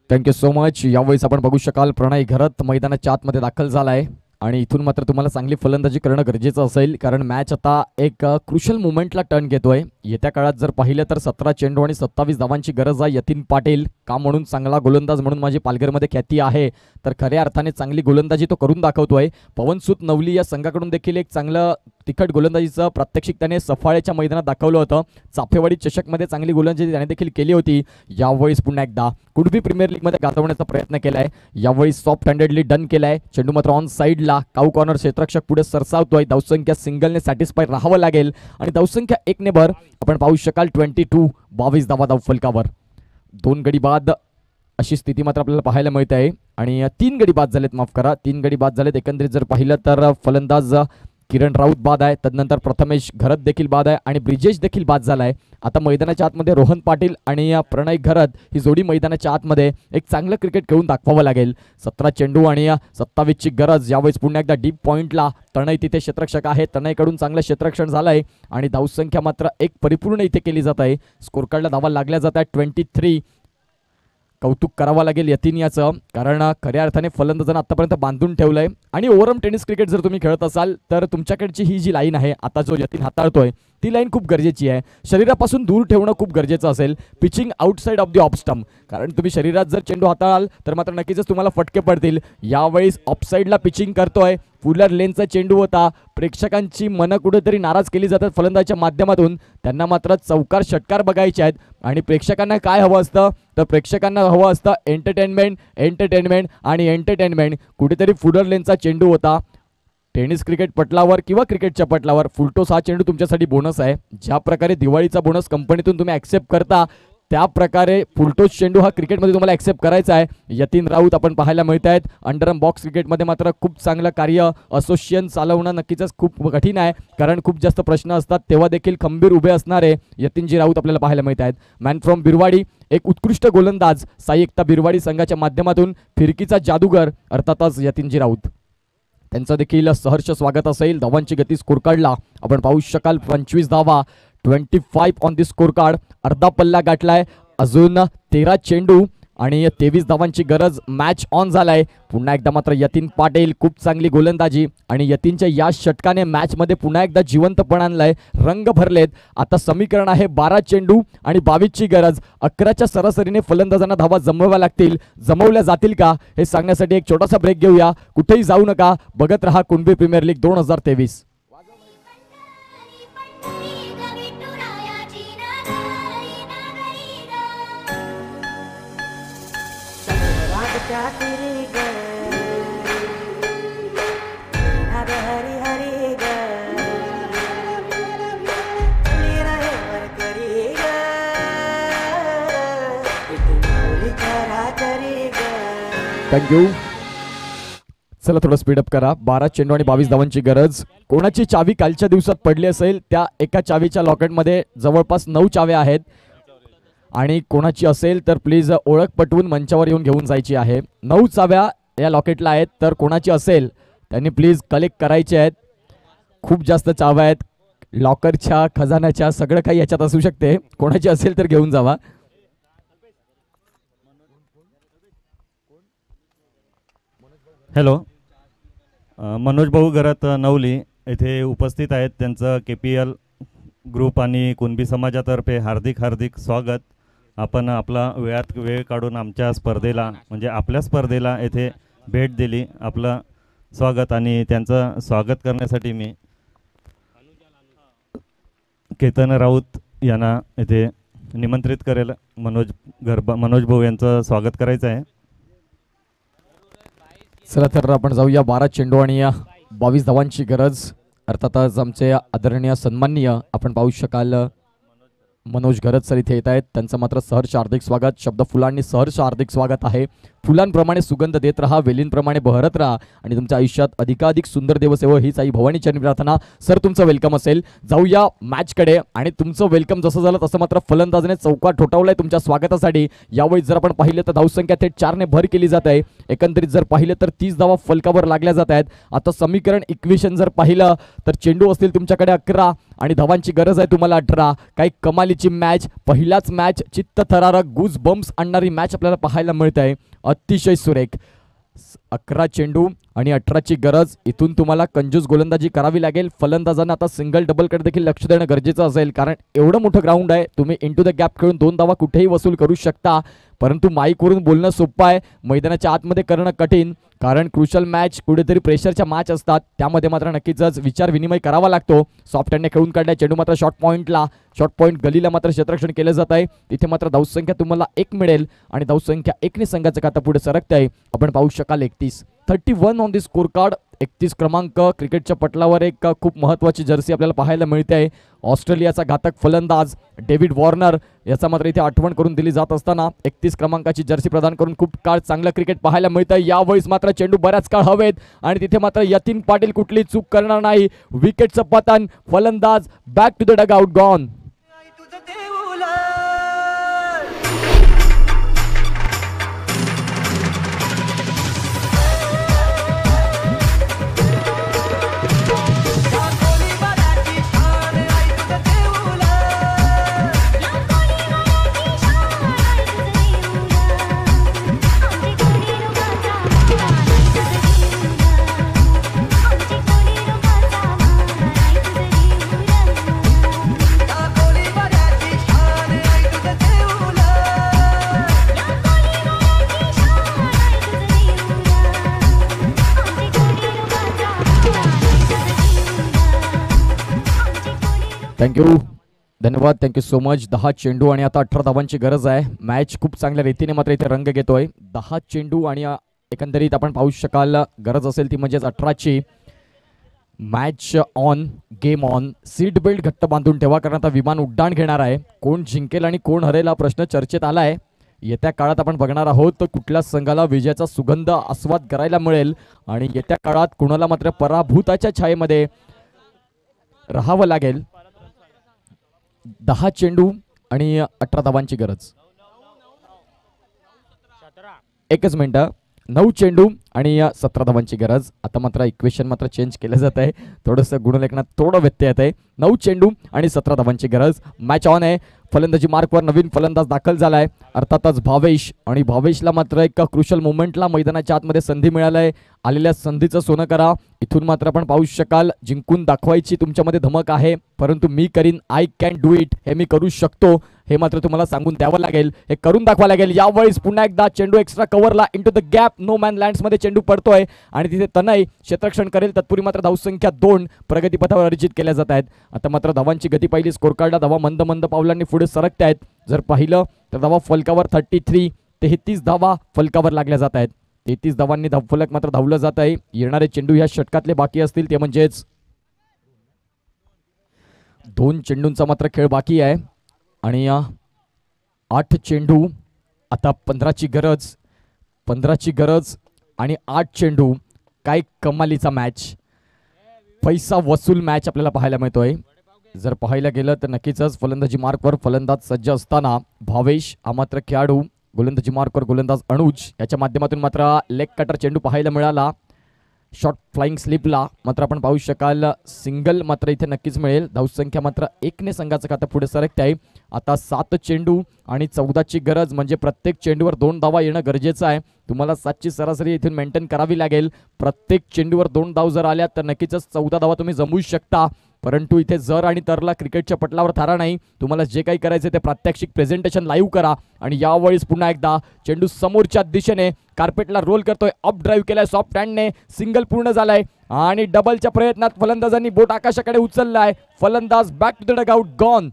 Speaker 1: Thank you so much. यावेळेस आपण बघू शकाल प्रणय घरत मैदानाच्या आतमध्ये दाखल झालाय आणि इथून मात्र तुम्हाला चांगली फलंदाजी करणं गरजेचं असेल कारण मॅच आता एक क्रुशल मुवमेंटला टर्न घेतोय. येत्या काळात जर पाहिलं तर 17 चेंडू आणि 27 धावांची गरज आहे. यतीन पाटील का म्हणून चांगला गोलंदाज म्हणून माझी पालघरमध्ये ख्याती आहे तर खऱ्या अर्थाने चांगली गोलंदाजी तो करून दाखवतोय. पवनसूत नवली या संघाकडून देखील एक चांगलं तिखट गोलंदाजीचं प्रात्यक्षिक त्याने सफाळ्याच्या मैदानात दाखवलं होतं. चाफेवाडी चषकमध्ये चांगली गोलंदाजी त्याने देखील केली होती. यावेळेस पुन्हा एकदा कुडबी प्रीमियर लीगमध्ये गाजवण्याचा प्रयत्न केलाय. यावेळी सॉफ्ट हँडेडली डन केलाय. चेंडू मात्र ऑन साईडला काऊ कॉर्नर क्षेत्ररक्षक पुढे सरसावतोय. धावसंख्या सिंगलने सॅटिस्फाय राहावं लागेल आणि धावसंख्या 1 ने भर. आपण पाहू शकाल 22 धावा धावफलकावर. 2 गडी बाद अशी स्थिती मात्र आपल्याला पाहायला मिळत आहे आणि 3 गडी बाद झालेत. माफ करा 3 गडी बाद झालेत. एकंदरीत जर पाहिलं तर फलंदाज किरण राऊत बाद आहे, तदनंतर प्रथमेश घरत देखील बाद आहे आणि ब्रिजेश देखील बाद झाला आहे. आता मैदानाच्या आतमध्ये रोहन पाटील आणि प्रणय घरत ही जोडी मैदानाच्या आतमध्ये एक चांगलं क्रिकेट खेळून दाखवावं लागेल. 17 चेंडू आणि 27ची गरज. यावेळेस पुन्हा एकदा डीप पॉईंटला तनय तिथे क्षेत्ररक्षक आहे. तनयकडून चांगलं क्षेत्ररक्षण झालं आहे आणि धावसंख्या मात्र एक परिपूर्ण इथे केली जात आहे. स्कोर कार्डला धावा लागल्या जात आहेत 23. कौतुक करावं लागेल यतीन याचं, कारण खऱ्या अर्थाने फलंदाजांना आतापर्यंत बांधून ठेवलंय. आणि ओव्हरआर्म टेनिस क्रिकेट जर तुम्ही खेळत असाल तर तुमच्याकडची ही जी लाईन आहे आता जो यतीन हाताळतोय ती लाईन खूप गरजेची आहे. शरीरापासून दूर ठेवणं खूप गरजेचं असेल. Pitching outside of the off stump, कारण तुम्ही शरीरात जर चेंडू हाताळाल तर मात्र नक्कीच तुम्हाला फटके पडतील. यावेळेस ऑफसाईडला पिचिंग करतोय. फुलर लेनचा चेंडू होता. प्रेक्षकांची मनं कुठेतरी नाराज केली जातात फलंदाजाच्या माध्यमातून. त्यांना मात्र चौकार षटकार बघायचे आहेत आणि प्रेक्षकांना काय हवं असतं तर प्रेक्षकांना हवं असतं एंटरटेनमेंट, एंटरटेनमेंट आणि एंटरटेनमेंट. कुठेतरी फुलर लेनचा चेंडू होता. टेनिस क्रिकेट पटलावर किंवा क्रिकेटच्या पटलावर फुलटॉस हा चेंडू तुमच्यासाठी बोनस आहे. ज्या प्रकारे दिवाळीचा बोनस कंपनीतून तुम्ही ॲक्सेप्ट करता त्या प्रकारे फुलटॉस चेंडू हा क्रिकेटमध्ये तुम्हाला ॲक्सेप्ट करायचा आहे. यतीन राऊत आपण पाहायला मिळत आहेत. अंडरआर्म बॉक्स क्रिकेटमध्ये मात्र खूप चांगलं कार्य असोसिएशन चालवणं नक्कीच खूप कठीण आहे, कारण खूप जास्त प्रश्न असतात तेव्हा देखील खंबीर उभे असणारे यतीनजी राऊत आपल्याला पाहायला मिळत आहेत. मॅन फ्रॉम बिरवाडी, एक उत्कृष्ट गोलंदाज साई एकता बिरवाडी संघाच्या माध्यमातून फिरकीचा जादूगर अर्थातच यतीनजी राऊत. त्यांचं देखील सहर्ष स्वागत असेल. धावांची गती स्कोर कार्डला आपण पाहू शकाल 25 धावा, 25 ऑन दी स्कोर कार्ड. अर्धा पल्ला गाठलाय. अजून 13 चेंडू आणि 23 धावांची गरज. मॅच ऑन झालाय. पुन्हा एकदा मात्र यतीन पाटील खूप चांगली गोलंदाजी आणि यतीनच्या या षटकाने मॅचमध्ये पुन्हा एकदा जिवंतपण आणलाय, रंग भरलेत. आता समीकरण आहे 12 चेंडू आणि 22ची गरज. 11च्या सरासरीने फलंदाजांना धावा जमवल्या जातील का हे सांगण्यासाठी एक छोटासा ब्रेक घेऊया. कुठेही जाऊ नका, बघत रहा कुणबी प्रीमियर लीग 2023. थँक्यू. चला थोडं स्पीडअप करा. 12 चेंडू आणि 22 धावांची गरज. कोणाची चावी कालच्या दिवसात पडली असेल त्या एका चावीच्या लॉकेटमध्ये जवळपास 9 चाव्या आहेत आणि कोणाची असेल तर प्लीज ओळख पटवून मंचावर येऊन घेऊन जायची आहे. 9 चाव्या या लॉकेटला आहेत, तर कोणाची असेल त्यांनी प्लीज कलेक्ट करायचे आहेत. खूप जास्त चाव्या आहेत, लॉकरच्या खजान्याच्या सगळं काही याच्यात असू शकते. कोणाची असेल तर घेऊन जावा.
Speaker 2: हॅलो, मनोज भाऊ घरात नवली येथे उपस्थित आहेत. त्यांचं KPL ग्रुप आणि कुणबी समाजातर्फे हार्दिक हार्दिक स्वागत. आपण आपला वेळ काढून आमच्या स्पर्धेला म्हणजे आपल्या स्पर्धेला येथे भेट दिली. आपलं स्वागत आणि त्यांचं स्वागत करण्यासाठी मी केतन राऊत यांना येथे निमंत्रित करेल. मनोज भाऊ यांचं स्वागत करायचं आहे.
Speaker 1: चला तर आपण जाऊया. 12 चेंडू आणि 22 धावांची गरज. अर्थातच आमचे आदरणीय सन्माननीय आपण पाहू शकाल मनोज घरत सर इथे येत आहेत. त्यांचं मात्र सहर्ष हार्दिक स्वागत. शब्द फुलांनी सहर्ष हार्दिक स्वागत आहे. फुलांप्रमाणे सुगंध देत राहा, वेलींप्रमाणे बहरत राहा आणि तुमच्या आयुष्यात अधिकाधिक सुंदर दिवस येवो हीच आई भवानीची प्रार्थना. सर तुमचं वेलकम असेल. जाऊया मॅचकडे आणि तुमचं वेलकम जसं झालं तसं मात्र फलंदाजाने चौकार ठोठावलाय तुमच्या स्वागतासाठी. यावेळी जर आपण पाहिलं तर धावसंख्या थेट 4 ने भर केली जात आहे. एकंदरीत जर पाहिलं तर 30 धावा फलकावर लागल्या जात आहेत. आता समीकरण इक्वेशन जर पाहिलं तर चेंडू असतील तुमच्याकडे 11 आणि धावांची गरज आहे तुम्हाला 18. काही कमालीची मॅच, पहिलाच मॅच, चित्त थरारक गुज बम्प्स आणणारी मॅच आपल्याला पाहायला मिळत आहे. अतिशय सुरेख. 11 चेंडू आणि 18ची गरज. इथून तुम्हाला कंजूस गोलंदाजी करावी लागेल. फलंदाजांना आता सिंगल डबलकडे देखील लक्ष देणं गरजेचं असेल, कारण एवढं मोठं ग्राउंड आहे. तुम्ही इंटू द गॅप खेळून 2 धावा कुठेही वसूल करू शकता, परंतु माईकवरून बोलणं सोपं आहे, मैदानाच्या आतमध्ये करणं कठीण. कारण क्रुशल मॅच कुठेतरी प्रेशरच्या मॅच असतात, त्यामध्ये मात्र नक्कीच विचार विनिमय करावा लागतो. सॉफ्ट हँडने खेळून काढलाय चेंडू मात्र शॉर्ट पॉईंट गलीला मात्र क्षेत्ररक्षण केलं जात आहे. तिथे मात्र धावसंख्या तुम्हाला 1 मिळेल आणि धावसंख्या 1 ने संघाचं खातं पुढे सरकत आहे. आपण पाहू शकाल 31. 31 ऑन दी स्कोर कार्ड. 31 क्रमांक. क्रिकेटच्या पटलावर एक खूप महत्त्वाची जर्सी आपल्याला पाहायला मिळते आहे. ऑस्ट्रेलियाचा घातक फलंदाज डेव्हिड वॉर्नर याचा मात्र इथे आठवण करून दिली जात असताना 31 क्रमांकाची जर्सी प्रदान करून खूप काळ चांगलं क्रिकेट पाहायला मिळतं. यावेळेस मात्र चेंडू बऱ्याच काळ हवेत आणि तिथे मात्र यतीन पाटील कुठली चूक करणार नाही. विकेटचं पतन. फलंदाज back to the dugout gone. Thank you. धन्यवाद. Thank you so much. 10 चेंडू आणि आता 18 धावांची गरज आहे. मॅच खूप चांगल्या रीतीने मात्र इथे रंग घेतोय. 10 चेंडू आणि एकंदरीत आपण पाहू शकाल गरज असेल ती म्हणजेच 18ची. Match on, game on. Seat belt घट्ट बांधून ठेवा कारण आता विमान उड्डाण घेणार आहे. कोण जिंकेल आणि कोण हरेल हा प्रश्न चर्चेत आला आहे. येत्या काळात आपण बघणार आहोत कुठल्या संघाला विजयाचा सुगंध आस्वाद करायला मिळेल आणि येत्या काळात कुणाला मात्र पराभूताच्या छायेमध्ये राहावं लागेल. 10 चेंडू आणि 18 धावांची गरज. एकच मिनिट. 9 चेंडू आणि 17 धावांची गरज. आता मात्र इक्वेशन मात्र चेंज केलं जात आहे. थोडंसं गुणलेखनात थोडं व्यत्यय येत आहे. 9 चेंडू आणि 17 धावांची गरज. मॅच ऑन आहे. फलंदाजी मार्कवर नवीन फलंदाज दाखल झालाय अर्थातच भावेश. आणि भावेशला मात्र एक क्रुशल मोमेंटला मैदानाच्या आतमध्ये संधी मिळालाय. आलेल्या संधीचं सोनं करा. इथून मात्र आपण पाहू शकाल जिंकून दाखवायची तुमच्यामध्ये धमक आहे परंतु मी करीन. I can do it. हे मी करू शकतो हे मात्र तुम्हाला सांगून द्यावं लागेल. हे करून दाखवा लागेल. यावेळेस पुन्हा एकदा चेंडू एक्स्ट्रा कव्हरला into the gap. No man लँड्समध्ये चेंडू पडतोय आणि तिथे तनय क्षेत्ररक्षण करेल. तत्पूर्वी मात्र धावसंख्या 2 प्रगतीपथावर अर्जित केल्या जात आहेत. आता मात्र धावांची गती पाहिली स्कोर कार्डला. धावा मंद मंद पावलांनी पुढे सरकत आहेत. जर पाहिलं तर धावा फलकावर 33 धावा फलकावर लागल्या जात आहेत. 33 धावांनी धावफलक मात्र धावलं जात आहे. येणारे चेंडू ह्या षटकातले बाकी असतील ते म्हणजेच 2 चेंडूंचा मात्र खेळ बाकी आहे आणि 8 चेंडू. आता 15ची गरज आणि 8 चेंडू. काय कमालीचा मॅच. पैसा वसूल मॅच आपल्याला पाहायला मिळतोय. जर पाहायला गेलं तर नक्कीच फलंदाजी मार्कवर फलंदाज सज्ज असताना भावेश हा मात्र खेळाडू. गोलंदाजी मार्कवर गोलंदाज अनुज याच्या माध्यमातून मात्र लेग कटर चेंडू पाहायला मिळाला. शॉर्ट फ्लाइंग स्लिपला मात्र आपण पाहू शकाल सिंगल मात्र इथे नक्कीच मिळेल. धावसंख्या मात्र 1ने संघाचं खातं पुढे सरकते आहे. आता 7 चेंडू आणि 14ची गरज म्हणजे प्रत्येक चेंडूवर 2 धावा येणं गरजेचं आहे. तुम्हाला 7ची सरासरी इथून मेंटेन करावी लागेल. प्रत्येक चेंडूवर 2 धाव जर आल्या तर नक्कीच 14 धावा तुम्ही जमवू शकता. परंतु इथे जर आणि तरला क्रिकेटच्या पटलावर थारा नाही. तुम्हाला जे काही करायचं ते प्रात्यक्षिक प्रेझेंटेशन लाईव्ह करा. आणि यावेळेस पुन्हा एकदा चेंडू समोरच्या दिशेने कार्पेटला रोल करतोय. अप ड्राईव्ह केलाय सॉफ्ट हँडने. सिंगल पूर्ण झालाय आणि डबलच्या प्रयत्नात फलंदाजांनी बोट आकाशाकडे उचललाय. फलंदाज back to the dugout gone.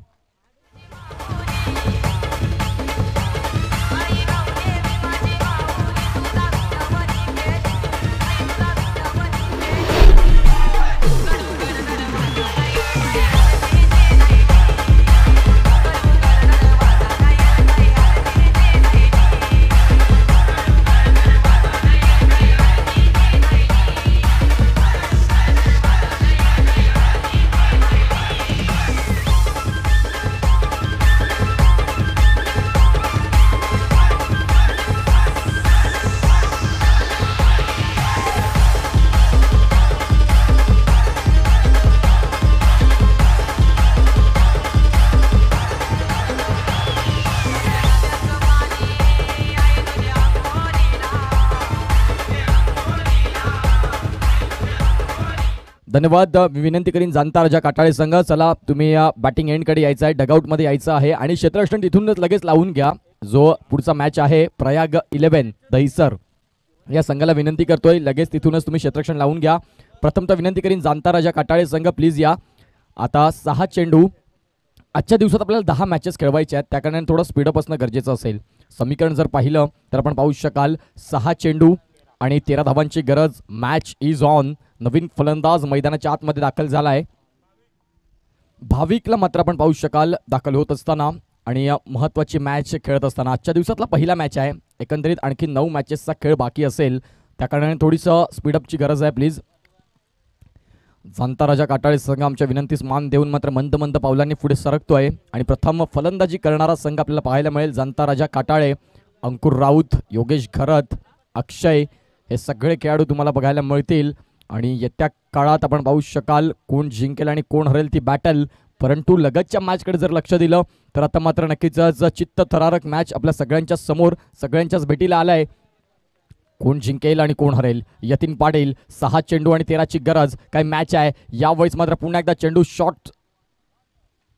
Speaker 1: धन्यवाद. मी विनंती करीन जाणता राजा काटाळे संघ चला तुम्ही या बॅटिंग एंडकडे यायचं आहे. डगआउटमध्ये यायचं आहे आणि क्षेत्ररक्षण तिथूनच लगेच लावून घ्या. जो पुढचा मॅच आहे प्रयाग 11 दहिसर या संघाला विनंती करतोय लगेच तिथूनच तुम्ही क्षेत्ररक्षण लावून घ्या. प्रथमतः विनंती करीन जाणता राजा काटाळे संघ प्लीज या. आता 6 चेंडू. आजच्या दिवसात आपल्याला 10 मॅचेस खेळवायचे आहेत त्या कारणाने थोडं स्पीडअप असणं गरजेचं असेल. समीकरण जर पाहिलं तर आपण पाहू शकाल 6 चेंडू आणि 13 धावांची गरज. Match is on. नवीन फलंदाज मैदानाच्या आतमध्ये दाखल झाला आहे. भाविकला मात्र आपण पाहू शकाल दाखल होत असताना आणि महत्त्वाची मॅच खेळत असताना. आजच्या दिवसातला पहिला मॅच आहे. एकंदरीत आणखी 9 मॅचेसचा खेळ बाकी असेल, त्या कारणाने थोडीसं स्पीडअपची गरज आहे प्लीज. जाणता राजा काटाळे संघ आमच्या विनंतीस मान देऊन मात्र मंद मंद पावलांनी पुढे सरकतोय आणि प्रथम फलंदाजी करणारा संघ आपल्याला पाहायला मिळेल. जाणता राजा काटाळे, अंकुर राऊत, योगेश घरत, अक्षय हे सगळे खेळाडू तुम्हाला बघायला मिळतील. आणि येत्या काळात आपण पाहू शकाल कोण जिंकेल आणि कोण हरेल ती बॅटल. परंतु लगतच्या मॅचकडे जर लक्ष दिलं तर आता मात्र नक्कीच चित्त थरारक मॅच आपल्या सगळ्यांच्या समोर, सगळ्यांच्याच भेटीला आलाय. कोण जिंकेल आणि कोण हरेल. यतीन पाटील, 6 चेंडू आणि 13ची गरज. काय मॅच आहे यावेळेस. मात्र पुन्हा एकदा चेंडू शॉर्ट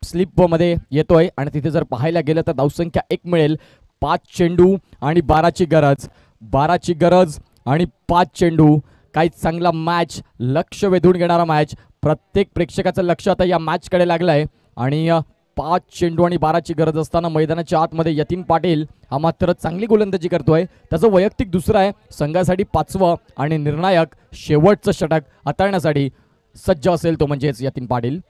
Speaker 1: स्लिपमध्ये येतोय आणि तिथे जर पाहायला गेलं तर धावसंख्या 1 मिळेल. 5 चेंडू आणि 12ची गरज. 12ची गरज आणि 5 चेंडू. काही चांगला मॅच, लक्ष वेधून घेणारा मॅच. प्रत्येक प्रेक्षकाचं लक्ष आता या मॅचकडे लागलंय आणि 5 चेंडू आणि 12ची गरज असताना मैदानाच्या आतमध्ये यतीन पाटील हा मात्र चांगली गोलंदाजी करतोय. त्याचं वैयक्तिक दुसरं आहे. संघासाठी 5वं आणि निर्णायक शेवटचं षटक हाताळण्यासाठी सज्ज असेल तो म्हणजेच यतीन पाटील.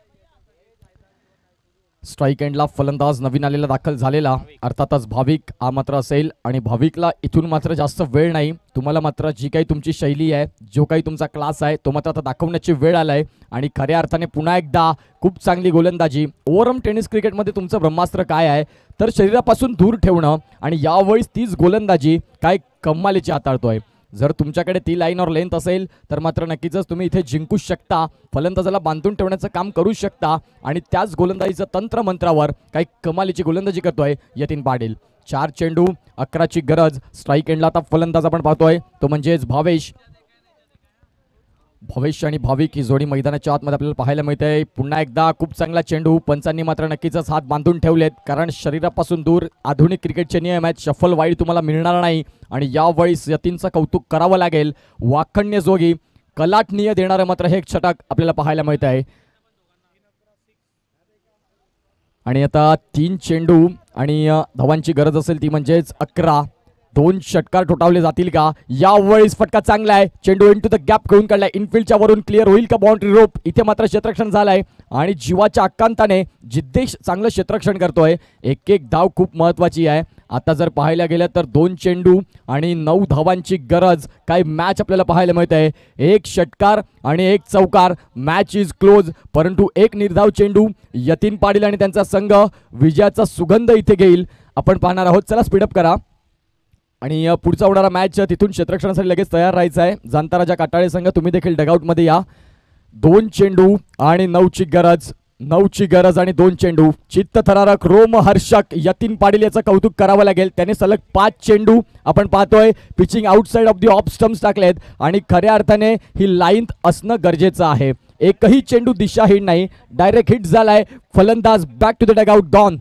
Speaker 1: स्ट्राईक एंडला फलंदाज नवीन आलेला दाखल झालेला अर्थातच भाविक हा मात्र असेल आणि भाविकला इथून मात्र जास्त वेळ नाही. तुम्हाला मात्र जी काही तुमची शैली आहे, जो काही तुमचा क्लास आहे तो मात्र आता दाखवण्याची वेळ आलाय आणि खऱ्या अर्थाने पुन्हा एकदा खूप चांगली गोलंदाजी. ओव्हरआर्म टेनिस क्रिकेटमध्ये तुमचं ब्रह्मास्त्र काय आहे तर शरीरापासून दूर ठेवणं आणि यावेळेस तीच गोलंदाजी काय कमालीची हाताळतोय. जर तुमच्याकडे ती लाईन और लेंथ असेल तर मात्र नक्कीच तुम्ही इथे जिंकू शकता. फलंदाजाला बांधून ठेवण्याचं काम करू शकता आणि त्याच गोलंदाजीचं तंत्रमंत्रावर काही कमालीची गोलंदाजी करतोय यतीन पाटील. 4 चेंडू 11ची गरज. स्ट्राईक एंडला आता फलंदाज आपण पाहतोय तो म्हणजेच भावेश. भविष्य आणि भाविक ही जोडी मैदानाच्या आतमध्ये आपल्याला पाहायला मिळते. पुन्हा एकदा खूप चांगला चेंडू. पंचांनी मात्र नक्कीच हात बांधून ठेवलेत कारण शरीरापासून दूर. आधुनिक क्रिकेटचे नियम आहेत. शफल वाईड तुम्हाला मिळणार नाही आणि यावेळेस यतीनचं कौतुक करावं लागेल. वाखण्य जोगी कलाटनीय देणारं मात्र हे षटक आपल्याला पाहायला मिळत आहे. आणि आता 3 चेंडू आणि धावांची गरज असेल ती म्हणजेच 11. 2 षटकार ठोठावले जातील का. यावेळेस फटका चांगला आहे. चेंडू इंटू द गॅप घेऊन काढलाय. इनफिल्डच्या वरून क्लिअर होईल का बाउंड्री रोप. इथे मात्र क्षेत्ररक्षण झालंय आणि जीवाच्या आकांताने जिद्देश चांगलं क्षेत्ररक्षण करतोय. एक एक धाव खूप महत्वाची आहे. आता जर पाहायला गेलं तर 2 चेंडू आणि 9 धावांची गरज. काय मॅच आपल्याला पाहायला मिळत आहे. 1 षटकार आणि 1 चौकार. Match is close. परंतु एक निर्धाव चेंडू. यतीन पाटील आणि त्यांचा संघ विजयाचा सुगंध इथे घेईल आपण पाहणार आहोत. चला स्पीडअप करा आणि पुढचा होणारा मॅच तिथून क्षेत्ररक्षणासाठी लगेच तयार राहायचं आहे. जाणता राजा काटाळे संघ तुम्ही देखील डगआउटमध्ये या. 2 चेंडू आणि 9ची गरज. 9ची गरज आणि 2 चेंडू. चित्तथरारक रोमहर्षक यतीन पाटील याचं कौतुक करावं लागेल. त्याने सलग 5 चेंडू आपण पाहतोय pitching outside of the of stumps टाकलेत आणि खऱ्या अर्थाने ही लाईन असणं गरजेचं आहे. एकही चेंडू दिशाहीन नाही. डायरेक्ट हिट झालाय. फलंदाज back to the dugout gone.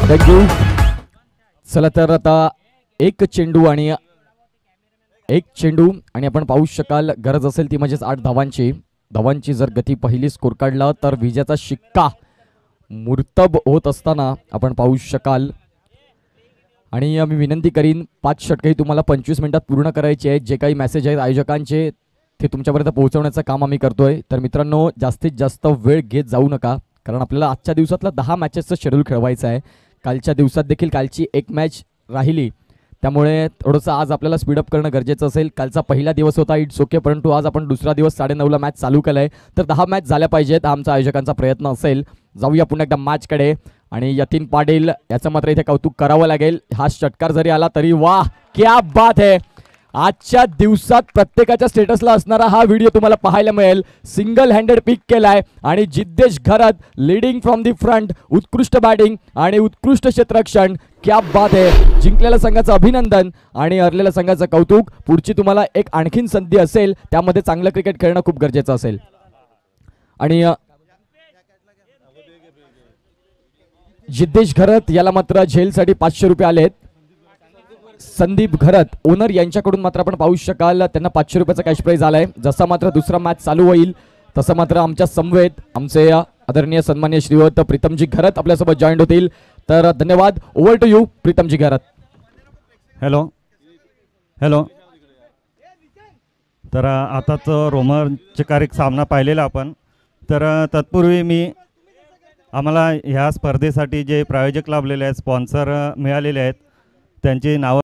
Speaker 1: Thank you. चला तर आता 1 चेंडू आणि 1 चेंडू आणि आपण पाहू शकाल गरज असेल ती म्हणजेच 8 धावांची. धावांची जर गती पहिली स्कोर काढला तर विजयाचा शिक्का मुर्तब होत असताना आपण पाहू शकाल. आणि मी विनंती करीन 5 षटकही तुम्हाला 25 मिनिटात पूर्ण करायचे आहेत. जे काही मेसेज आहेत आयोजकांचे ते तुमच्यापर्यंत पोहोचवण्याचं काम आम्ही करतोय. तर मित्रांनो जास्तीत जास्त वेळ घेत जाऊ नका कारण आपल्याला आजच्या दिवसातला 10 मॅचेसचं शेड्यूल खेळवायचं आहे. कालच्या दिवसात देखील कालची 1 मॅच राहिली त्यामुळे थोडंसं आज आपल्याला स्पीडअप करणं गरजेचं असेल. कालचा पहिला दिवस होता इट्स ओके परंतु आज आपण दुसरा दिवस 9:30ला मॅच चालू केला आहे तर 10 मॅच झाल्या पाहिजेत हा आमचा आयोजकांचा प्रयत्न असेल. जाऊया पुन्हा एकदा मॅचकडे आणि यतीन पाटील याचं मात्र इथे कौतुक करावं लागेल. हा षटकार जरी आला तरी वाह क्या बात है. आजच्या दिवसात प्रत्येकाच्या स्टेटसला असणारा हा व्हिडिओ तुम्हाला पाहायला मिळेल. सिंगल हँडेड पिक केलाय आणि जिद्देश घरत लीडिंग फ्रॉम दी फ्रंट. उत्कृष्ट बॅटिंग आणि उत्कृष्ट क्षेत्ररक्षण. क्या बात आहे. जिंकलेल्या संघाचं अभिनंदन आणि हरलेल्या संघाचं कौतुक. पुढची तुम्हाला एक आणखीन संधी असेल त्यामध्ये चांगलं क्रिकेट खेळणं खूप गरजेचं असेल. आणि जिद्देश घरत याला मात्र झेलसाठी 500 रुपये आलेत. संदीप घरत ओनर यांच्याकडून मात्र आपण पाहू शकाल त्यांना 500 रुपयाचा कॅश प्राइज आलाय. जसा मात्र दुसरा मॅच चालू होईल तसं मात्र आमच्या समवेत आमचे आदरणीय सन्माननीय श्रीवत प्रीतमजी घरत आपल्यासोबत जॉईंट होतील. तर धन्यवाद. Over to you Pritamji Gharat.
Speaker 2: Hello hello. तर आताच रोमांचकारी सामना पाहिलेला आपण. तर तत्पूर्वी आम्हाला ह्या स्पर्धेसाठी जे प्रायोजक लाभलेले आहेत, स्पॉन्सर मिळालेले आहेत, त्यांची नावं